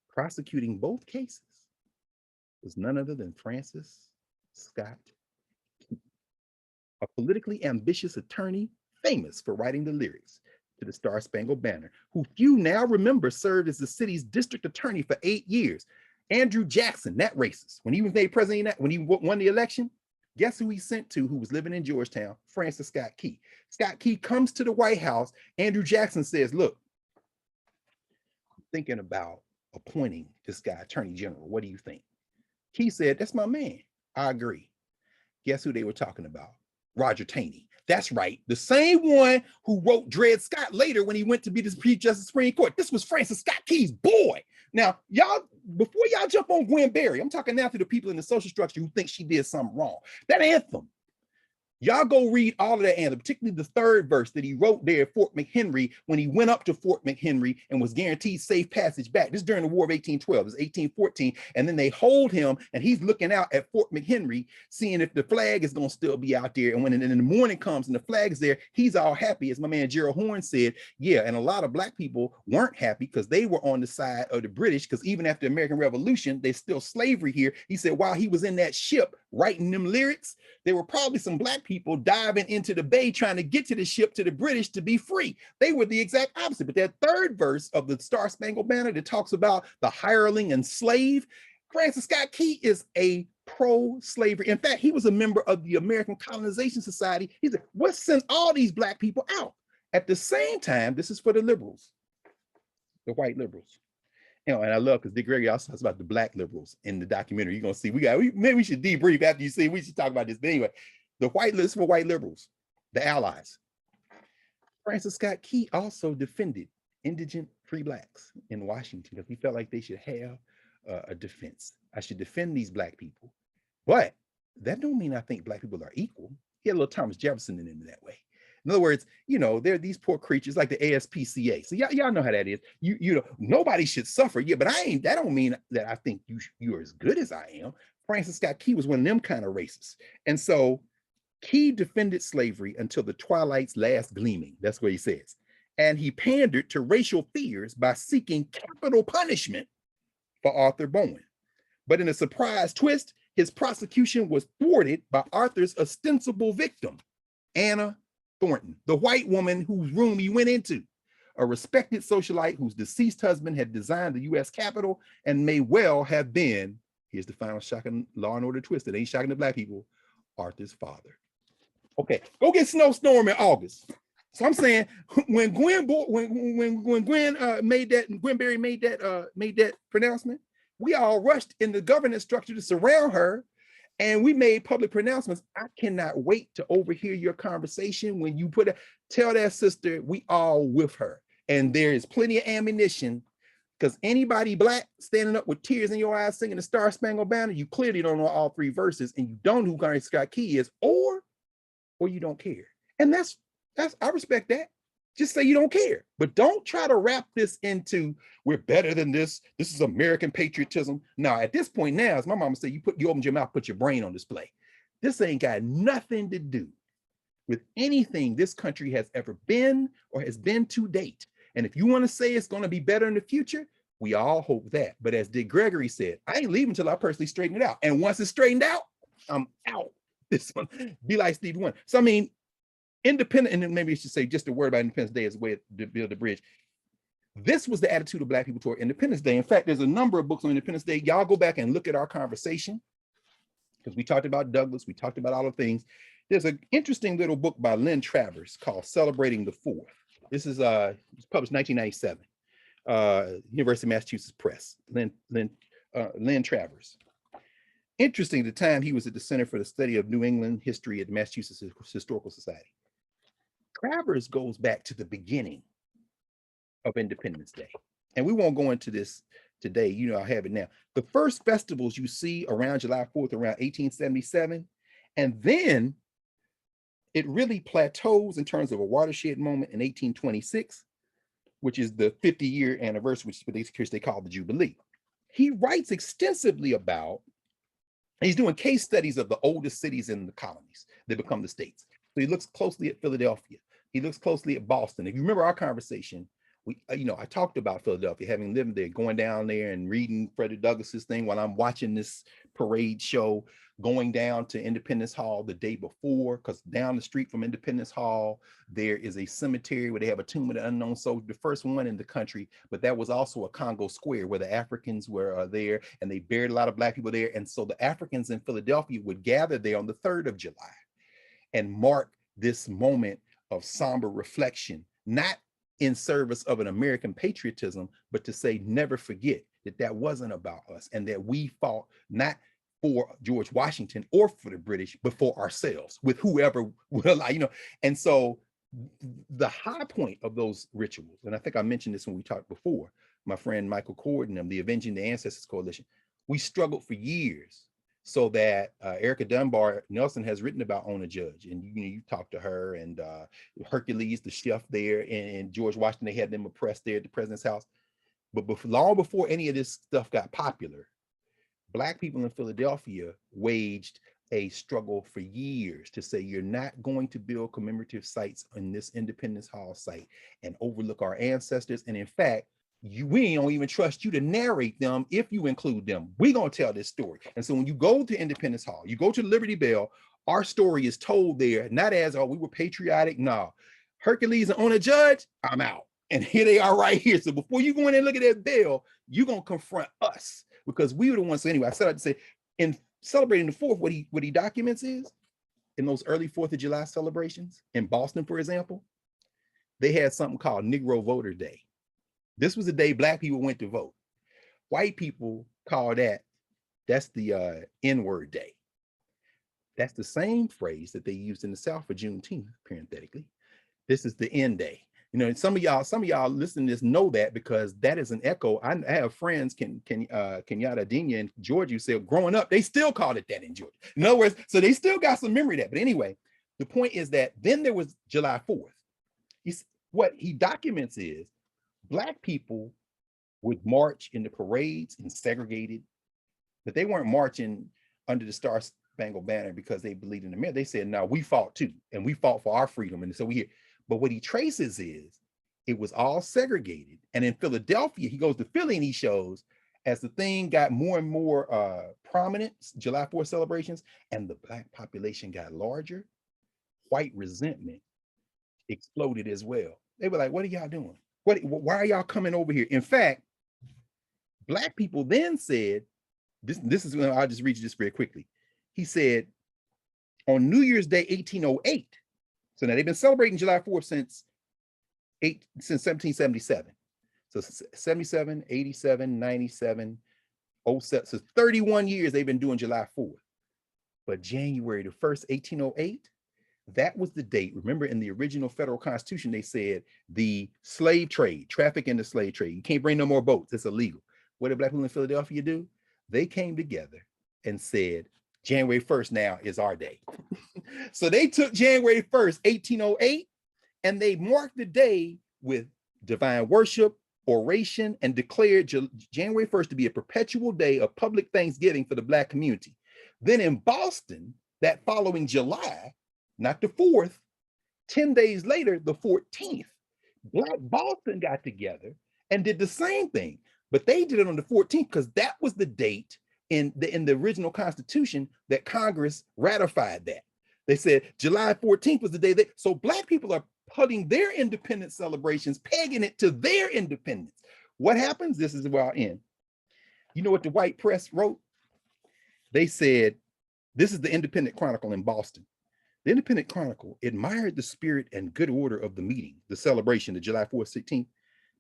Prosecuting both cases was none other than Francis Scott, a politically ambitious attorney famous for writing the lyrics to the Star Spangled Banner, who few now remember served as the city's district attorney for 8 years. Andrew Jackson, that racist, when he was made president, when he won the election, guess who he sent to, who was living in Georgetown? Francis Scott Key. Scott Key comes to the White House. Andrew Jackson says, look, I'm thinking about appointing this guy attorney general. What do you think? Key said, that's my man. I agree. Guess who they were talking about? Roger Taney. That's right. The same one who wrote Dred Scott later when he went to be the Chief Justice of the Supreme Court. This was Francis Scott Key's boy. Now, y'all, before y'all jump on Gwen Berry, I'm talking now to the people in the social structure who think she did something wrong. That anthem, y'all go read all of that anthem, particularly the third verse that he wrote there at Fort McHenry when he went up to Fort McHenry and was guaranteed safe passage back. This is during the War of 1812, it's 1814. And then they hold him and he's looking out at Fort McHenry, seeing if the flag is gonna still be out there. And when in the morning comes and the flag is there, he's all happy. As my man Gerald Horne said, yeah, and a lot of Black people weren't happy because they were on the side of the British, because even after the American Revolution, there's still slavery here. He said while he was in that ship writing them lyrics, there were probably some Black people diving into the bay trying to get to the ship to the British to be free. They were the exact opposite. But that third verse of the Star Spangled Banner that talks about the hireling and slave, Francis Scott Key is a pro-slavery. In fact, he was a member of the American Colonization Society. He said, let's send all these Black people out. At the same time, this is for the liberals, the white liberals. You know, and I love, because Dick Gregory also talks about the Black liberals in the documentary. You're gonna see, maybe we should debrief after you see, we should talk about this. But anyway, the white list for white liberals, the allies. Francis Scott Key also defended indigent free Blacks in Washington because he felt like they should have a defense. I should defend these Black people. But that don't mean I think Black people are equal. He had a little Thomas Jefferson in him that way. In other words, you know, they're these poor creatures like the ASPCA. So y'all know how that is. You know, nobody should suffer. Yeah, but that don't mean that I think you're as good as I am. Francis Scott Key was one of them kind of racists. And so Key defended slavery until the twilight's last gleaming. That's what he says. And he pandered to racial fears by seeking capital punishment for Arthur Bowen. But in a surprise twist, his prosecution was thwarted by Arthur's ostensible victim, Anna Thornton, the white woman whose room he went into, a respected socialite whose deceased husband had designed the US Capitol and may well have been, here's the final shocking Law and Order twist, it ain't shocking to Black people, Arthur's father. Okay, go get Snowstorm in August. So I'm saying when Gwen Berry made that pronouncement, we all rushed in the governance structure to surround her, and we made public pronouncements. I cannot wait to overhear your conversation when you tell that sister we all with her, and there is plenty of ammunition, because anybody Black standing up with tears in your eyes singing the Star Spangled Banner, you clearly don't know all three verses, and you don't know who Francis Scott Key is, or you don't care. And that's I respect that. Just say you don't care, but don't try to wrap this into we're better than this. This is American patriotism. Now, at this point now, as my mama said, you open your mouth, put your brain on display. This ain't got nothing to do with anything this country has ever been or has been to date. And if you want to say it's going to be better in the future, we all hope that. But as Dick Gregory said, I ain't leaving until I personally straighten it out. And once it's straightened out, I'm out. This one, be like Stevie Wonder. So I mean, independent, and then maybe I should say just a word about Independence Day as a way to build the bridge. This was the attitude of Black people toward Independence Day. In fact, there's a number of books on Independence Day. Y'all go back and look at our conversation, because we talked about Douglass, we talked about all the things. There's an interesting little book by Lynn Travers called Celebrating the Fourth. This is published 1997, University of Massachusetts Press. Lynn Travers. Interesting, at the time he was at the Center for the Study of New England History at the Massachusetts Historical Society. Travers goes back to the beginning of Independence Day. And we won't go into this today, you know, I have it now. The first festivals you see around July 4th, around 1877, and then it really plateaus in terms of a watershed moment in 1826, which is the 50-year anniversary, which they call the Jubilee. He writes extensively about And he's doing case studies of the oldest cities in the colonies that become the states. So he looks closely at Philadelphia. He looks closely at Boston. If you remember our conversation, I talked about Philadelphia, having lived there, going down there and reading Frederick Douglass's thing while I'm watching this parade show, going down to Independence Hall the day before, because down the street from Independence Hall, there is a cemetery where they have a tomb of the unknown soldier, the first one in the country, but that was also a Congo Square where the Africans were there, and they buried a lot of Black people there. And so the Africans in Philadelphia would gather there on the 3rd of July and mark this moment of somber reflection, not in service of an American patriotism, but to say, never forget that that wasn't about us, and that we fought not for George Washington or for the British, but for ourselves, with whoever will allow, And so the high point of those rituals, and I think I mentioned this when we talked before, my friend Michael Cord and them, the Avenging the Ancestors Coalition, we struggled for years so that Erica Dunbar Nelson has written about On a Judge, and you talked to her, and Hercules, the chef there, and George Washington, they had them oppressed there at the president's house. But long before any of this stuff got popular, Black people in Philadelphia waged a struggle for years to say, you're not going to build commemorative sites in this Independence Hall site and overlook our ancestors. And in fact, we don't even trust you to narrate them if you include them. We're going to tell this story. And so when you go to Independence Hall, you go to Liberty Bell, our story is told there, not as, oh, we were patriotic. No, Hercules and On a Judge, I'm out. And here they are right here. So before you go in and look at that bell, you're going to confront us, because we were the ones. So anyway, I said I'd say, in celebrating the 4th, what he documents is, in those early 4th of July celebrations, in Boston, for example, they had something called Negro Voter Day. This was the day Black people went to vote. White people call that's the N-word day. That's the same phrase that they used in the South for Juneteenth, parenthetically. This is the N day. Some of y'all listening to this know that, because that is an echo. I have friends, Kenyatta Adenia in Georgia, who said growing up, they still called it that in Georgia. In other words, so they still got some memory of that. But anyway, the point is that then there was July 4th. What he documents is Black people would march in the parades and segregated, but they weren't marching under the Star Spangled Banner because they believed in America. They said, no, we fought too, and we fought for our freedom. And so but what he traces is it was all segregated. And in Philadelphia, he goes to Philly and he shows, as the thing got more and more prominent, July 4th celebrations, and the Black population got larger, white resentment exploded as well. They were like, what are y'all doing? Why are y'all coming over here? In fact, Black people then said, this is when I'll just read you this very quickly. He said, on New Year's Day, 1808, so now they've been celebrating July 4th since 1777. So 77, 87, 97, 07. So 31 years they've been doing July 4th. But January the 1st, 1808, that was the date. Remember, in the original federal constitution, they said the slave trade, traffic in the slave trade, you can't bring no more boats, it's illegal. What did Black people in Philadelphia do? They came together and said, January 1st now is our day. So they took January 1st, 1808, and they marked the day with divine worship, oration, and declared January 1st to be a perpetual day of public thanksgiving for the Black community. Then in Boston, that following July, not the 4th, 10 days later, the 14th, Black Boston got together and did the same thing, but they did it on the 14th because that was the date in the original Constitution that Congress ratified that. They said July 14th was the day so Black people are putting their independence celebrations, pegging it to their independence. What happens? This is where I'll end. You know what the white press wrote? They said, this is the Independent Chronicle in Boston. The Independent Chronicle admired the spirit and good order of the meeting, the celebration of July 4th, 16th,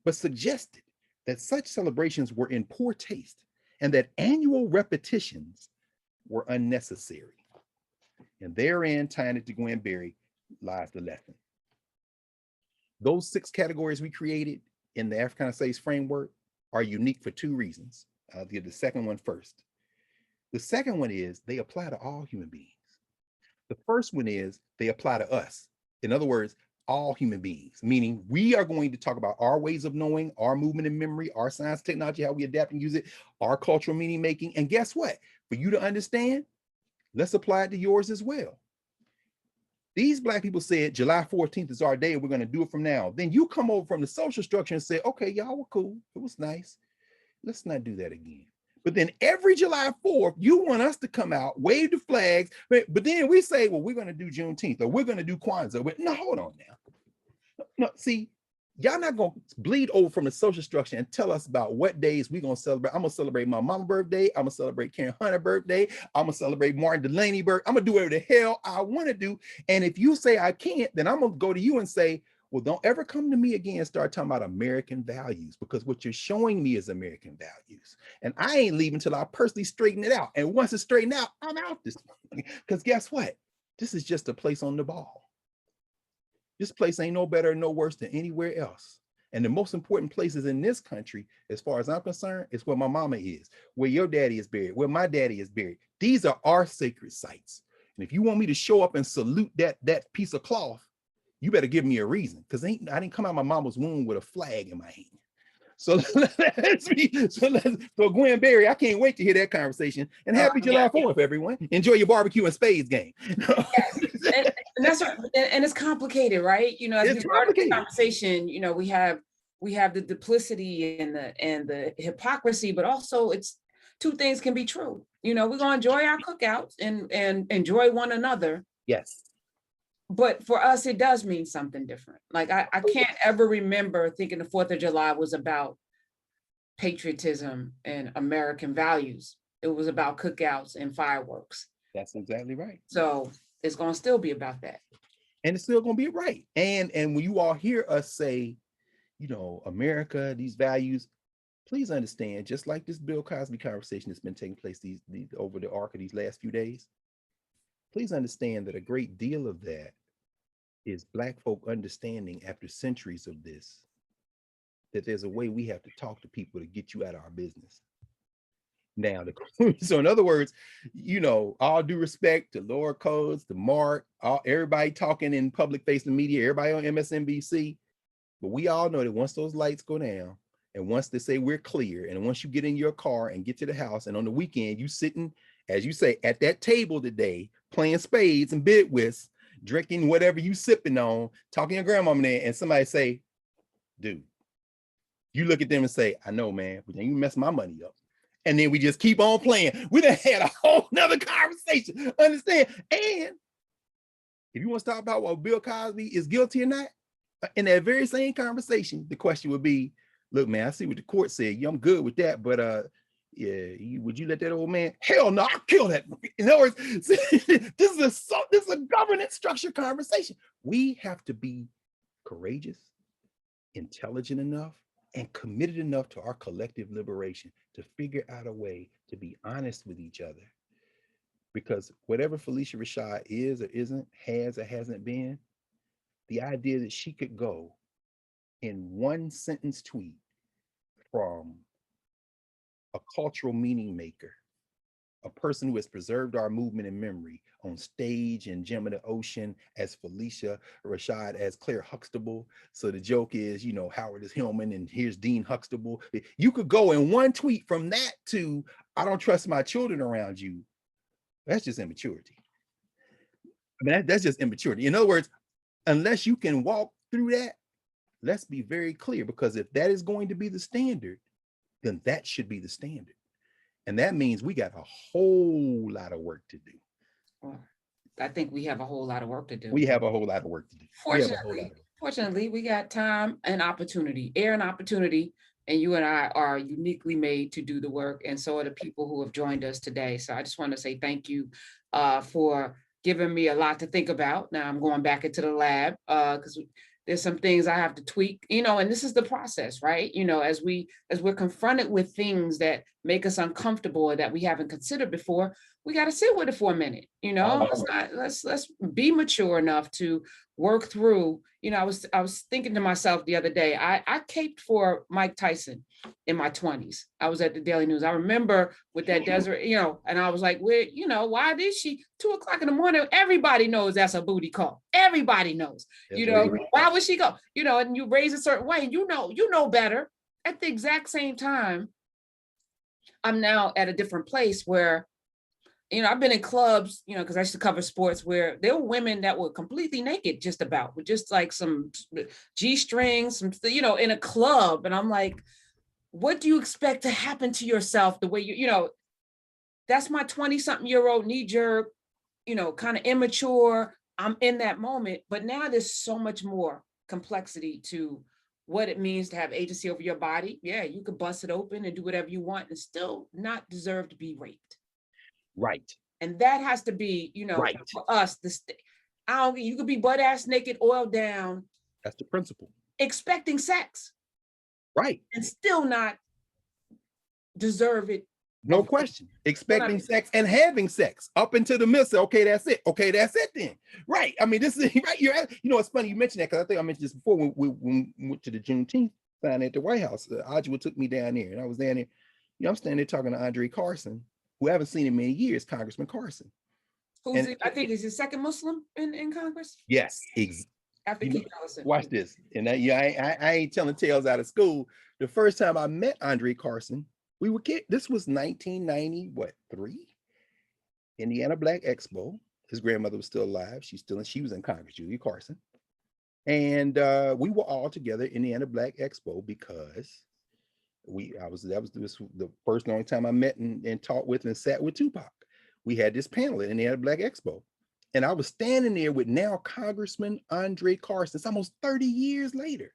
but suggested that such celebrations were in poor taste and that annual repetitions were unnecessary. And therein, tying it to Gwen Berry, lies the lesson. Those 6 categories we created in the Africana Studies framework are unique for 2 reasons. I'll give the second one first. The second one is they apply to all human beings. The first one is they apply to us. In other words, all human beings, meaning we are going to talk about our ways of knowing, our movement and memory, our science, technology, how we adapt and use it, our cultural meaning making. And guess what? for you to understand, let's apply it to yours as well. These Black people said July 14th is our day, we're going to do it from now. Then you come over from the social structure and say, okay, y'all were cool, it was nice, let's not do that again. But then every July 4th, you want us to come out, wave the flags, but then we say, well, we're going to do Juneteenth, or we're going to do Kwanzaa. But no, hold on now. No, see, y'all not going to bleed over from the social structure and tell us about what days we're going to celebrate. I'm going to celebrate my mama's birthday. I'm going to celebrate Karen Hunter's birthday. I'm going to celebrate Martin Delaney's birthday. I'm going to do whatever the hell I want to do. And if you say I can't, then I'm going to go to you and say, well, don't ever come to me again and start talking about American values, because what you're showing me is American values. And I ain't leaving until I personally straighten it out. And once it's straightened out, I'm out this morning. Because guess what? This is just a place on the ball. This place ain't no better or no worse than anywhere else. And the most important places in this country, as far as I'm concerned, is where my mama is, where your daddy is buried, where my daddy is buried. These are our sacred sites. And if you want me to show up and salute that piece of cloth, you better give me a reason, because I didn't come out of my mama's womb with a flag in my hand. So so Gwen Berry, I can't wait to hear that conversation. And happy July 4th, everyone. Enjoy your barbecue and spades game. and that's right. And it's complicated, right? You know, as we started the conversation, you know, we have the duplicity and the hypocrisy, but also it's two things can be true. You know, we're gonna enjoy our cookouts and enjoy one another. Yes. But for us, it does mean something different. Like I can't ever remember thinking the 4th of July was about patriotism and American values. It was about cookouts and fireworks. That's exactly right. So it's going to still be about that. And it's still going to be right. And when you all hear us say, you know, America, these values, please understand, just like this Bill Cosby conversation that's been taking place these over the arc of these last few days, please understand that a great deal of that is Black folk understanding after centuries of this, that there's a way we have to talk to people to get you out of our business. Now, so in other words, you know, all due respect to Laura Coates, to Mark, everybody talking in public facing media, everybody on MSNBC, but we all know that once those lights go down, and once they say we're clear, and once you get in your car and get to the house, and on the weekend, you sitting, as you say, at that table today, playing spades and bidwits, drinking whatever you sipping on, talking to your grandmama there, and somebody say, dude, you look at them and say, I know, man, but then you mess my money up. And then we just keep on playing. We done had a whole nother conversation, understand? And if you want to talk about what Bill Cosby is guilty or not, in that very same conversation, the question would be, look, man, I see what the court said. Yeah, I'm good with that, but yeah, would you let that old man? Hell no, I'll kill that. In other words, this is a governance structure conversation. We have to be courageous, intelligent enough, and committed enough to our collective liberation to figure out a way to be honest with each other. Because whatever Felicia Rashad is or isn't, has or hasn't been, the idea that she could go in one sentence tweet from a cultural meaning maker, a person who has preserved our movement and memory on stage in Gem of the Ocean as Felicia Rashad, as Claire Huxtable. So the joke is, you know, Howard is Hillman and here's Dean Huxtable. You could go in one tweet from that to, I don't trust my children around you. That's just immaturity. I mean, that's just immaturity. In other words, unless you can walk through that, let's be very clear, because if that is going to be the standard, then that should be the standard. And that means we got a whole lot of work to do. Well, I think we have a whole lot of work to do. We have a whole lot of work to do. Fortunately, we got time and opportunity, air and opportunity, and you and I are uniquely made to do the work. And so are the people who have joined us today. So I just want to say thank you for giving me a lot to think about. Now I'm going back into the lab because there's some things I have to tweak, you know, and this is the process, right? You know, as we're confronted with things that make us uncomfortable or that we haven't considered before, we got to sit with it for a minute, you know. Let's be mature enough to work through. You know, I was thinking to myself the other day, I caped for Mike Tyson in my 20s. I was at the Daily News. I remember with that Desert, you know, and I was like, well, you know, why did she 2:00 in the morning? Everybody knows that's a booty call. Everybody knows, you know, why would she go? You know, and you raise a certain way, you know better. At the exact same time, I'm now at a different place where You know, I've been in clubs, you know, because I used to cover sports where there were women that were completely naked, just about, with just like some G-strings, some, you know, in a club. And I'm like, what do you expect to happen to yourself the way you know, that's my 20-something-year-old knee jerk, you know, kind of immature. I'm in that moment. But now there's so much more complexity to what it means to have agency over your body. Yeah, you could bust it open and do whatever you want and still not deserve to be raped. Right. And that has to be, you know, Right. for us, I don't, you could be butt ass naked, oil down, That's the principle. expecting sex. Right. And still not deserve it. No question. Expecting sex and having sex up until the middle. Okay, that's it. Okay, that's it then. Right. I mean, this is right. You know, it's funny you mentioned that because I think I mentioned this before when we went to the Juneteenth sign at the White House. Ajwa took me down there, and I was down there. You know, I'm standing there talking to Andre Carson, who I haven't seen in many years, Congressman Carson. Who's I think is the second Muslim in Congress. Yes, after Keith Ellison. Watch this, and I ain't telling tales out of school. The first time I met Andre Carson, we were kids. This was 1993, Indiana Black Expo. His grandmother was still alive. She was in Congress, Julia Carson. And we were all together in Indiana Black Expo because that was the first and only time I met and talked with and sat with Tupac. We had this panel at Indiana Black Expo. And I was standing there with now Congressman Andre Carson. It's almost 30 years later.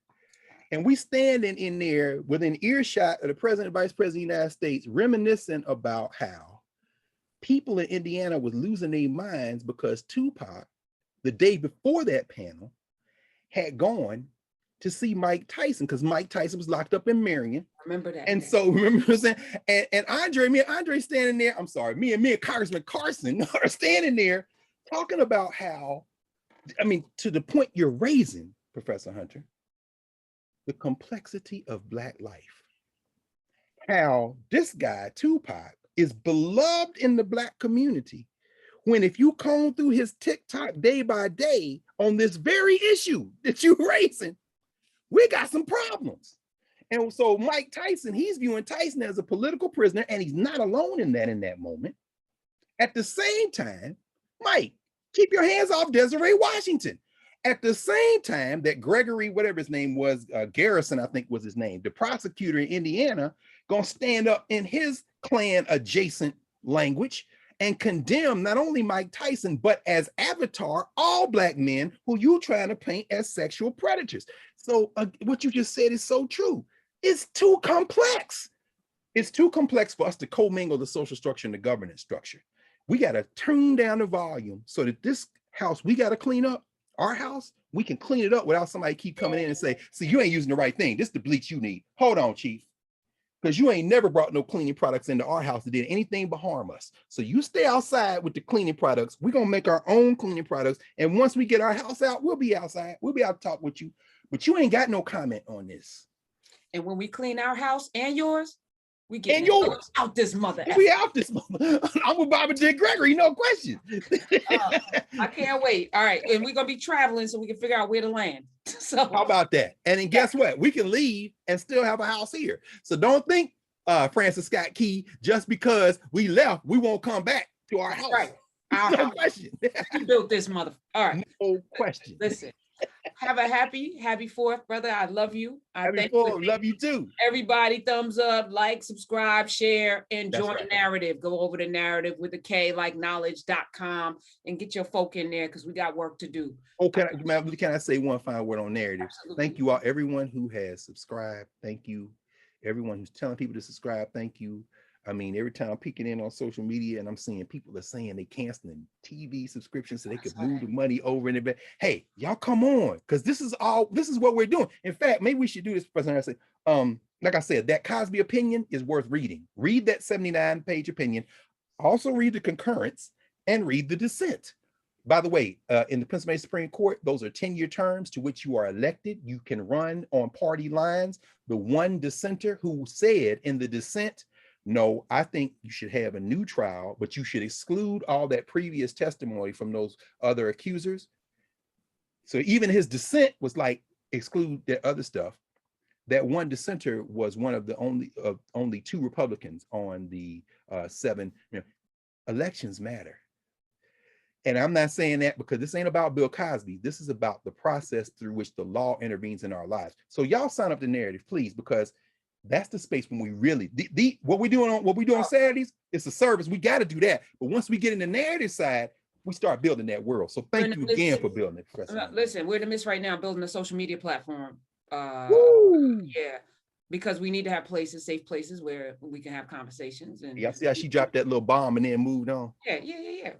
And we standing in there within earshot of the president and vice president of the United States, reminiscing about how people in Indiana was losing their minds because Tupac, the day before that panel, had gone to see Mike Tyson because Mike Tyson was locked up in Marion. Remember that. And so remember what I'm saying? And me and Andre standing there, I'm sorry, me and Congressman Carson are standing there talking about how, I mean, to the point you're raising, Professor Hunter, the complexity of Black life. How this guy, Tupac, is beloved in the Black community, when if you comb through his TikTok day by day on this very issue that you're raising, we got some problems. And so Mike Tyson, he's viewing Tyson as a political prisoner, and he's not alone in that moment. At the same time, Mike, keep your hands off Desiree Washington. At the same time that Gregory, whatever his name was, Garrison, I think was his name, the prosecutor in Indiana, gonna stand up in his Klan adjacent language and condemn not only Mike Tyson, but as Avatar, all Black men who you trying to paint as sexual predators. So what you just said is so true. It's too complex. It's too complex for us to commingle the social structure and the governance structure. We got to tune down the volume so that this house, we got to clean up. Our house, we can clean it up without somebody keep coming in and say, see, you ain't using the right thing. This is the bleach you need. Hold on, chief. Because you ain't never brought no cleaning products into our house that did anything but harm us. So you stay outside with the cleaning products. We're going to make our own cleaning products. And once we get our house out, we'll be outside. We'll be out to talk with you. But you ain't got no comment on this. And when we clean our house and yours, we get yours out this mother. We out this mother. I'm with Bobby J. Gregory, no question. I can't wait. All right. And we're going to be traveling so we can figure out where to land. So how about that? And then guess what? We can leave and still have a house here. So don't think, Francis Scott Key, just because we left, we won't come back to our house. Right. No question. You built this mother. All right. No question. Listen. Have a happy 4th, brother. I love you. Happy 4th. Love you too. Everybody, thumbs up, like, subscribe, share, and join the narrative. Go over the narrative with a K, like knowledge.com, and get your folk in there because we got work to do. Oh, can I say one final word on narrative? Absolutely. Thank you all, everyone who has subscribed. Thank you. Everyone who's telling people to subscribe. Thank you. I mean, every time I'm peeking in on social media and I'm seeing people are saying they canceling TV subscriptions so they could move the money over in the back. Hey, y'all come on, because this is what we're doing. In fact, maybe we should do this, President. I say, like I said, that Cosby opinion is worth reading. Read that 79-page opinion. Also read the concurrence and read the dissent. By the way, in the Pennsylvania Supreme Court, those are 10-year terms to which you are elected. You can run on party lines. The one dissenter who said in the dissent, no, I think you should have a new trial, but you should exclude all that previous testimony from those other accusers. So even his dissent was like, exclude that other stuff. That one dissenter was one of the only 2 Republicans on the 7. Elections matter. And I'm not saying that because this ain't about Bill Cosby. This is about the process through which the law intervenes in our lives. So y'all sign up the narrative, please, because that's the space when we really what we doing on Saturdays. It's a service. We got to do that. But once we get in the narrative side, we start building that world. So thank you again for building it, Professor. Listen, we're in the midst right now building a social media platform. Woo! Yeah, because we need to have places, safe places where we can have conversations. And yeah, I see how she dropped that little bomb and then moved on. Yeah.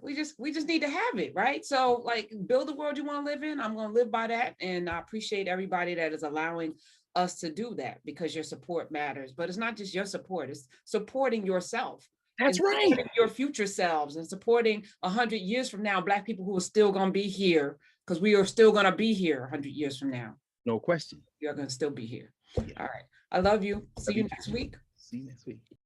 We just need to have it, right? So like, build the world you want to live in. I'm going to live by that, and I appreciate everybody that is allowing us to do that, because your support matters. But it's not just your support; it's supporting yourself. That's right. Supporting your future selves, and supporting 100 years from now, Black people who are still going to be here, because we are still going to be here 100 years from now. No question. You're going to still be here. Yeah. All right. I love you. See you next week. See you next week.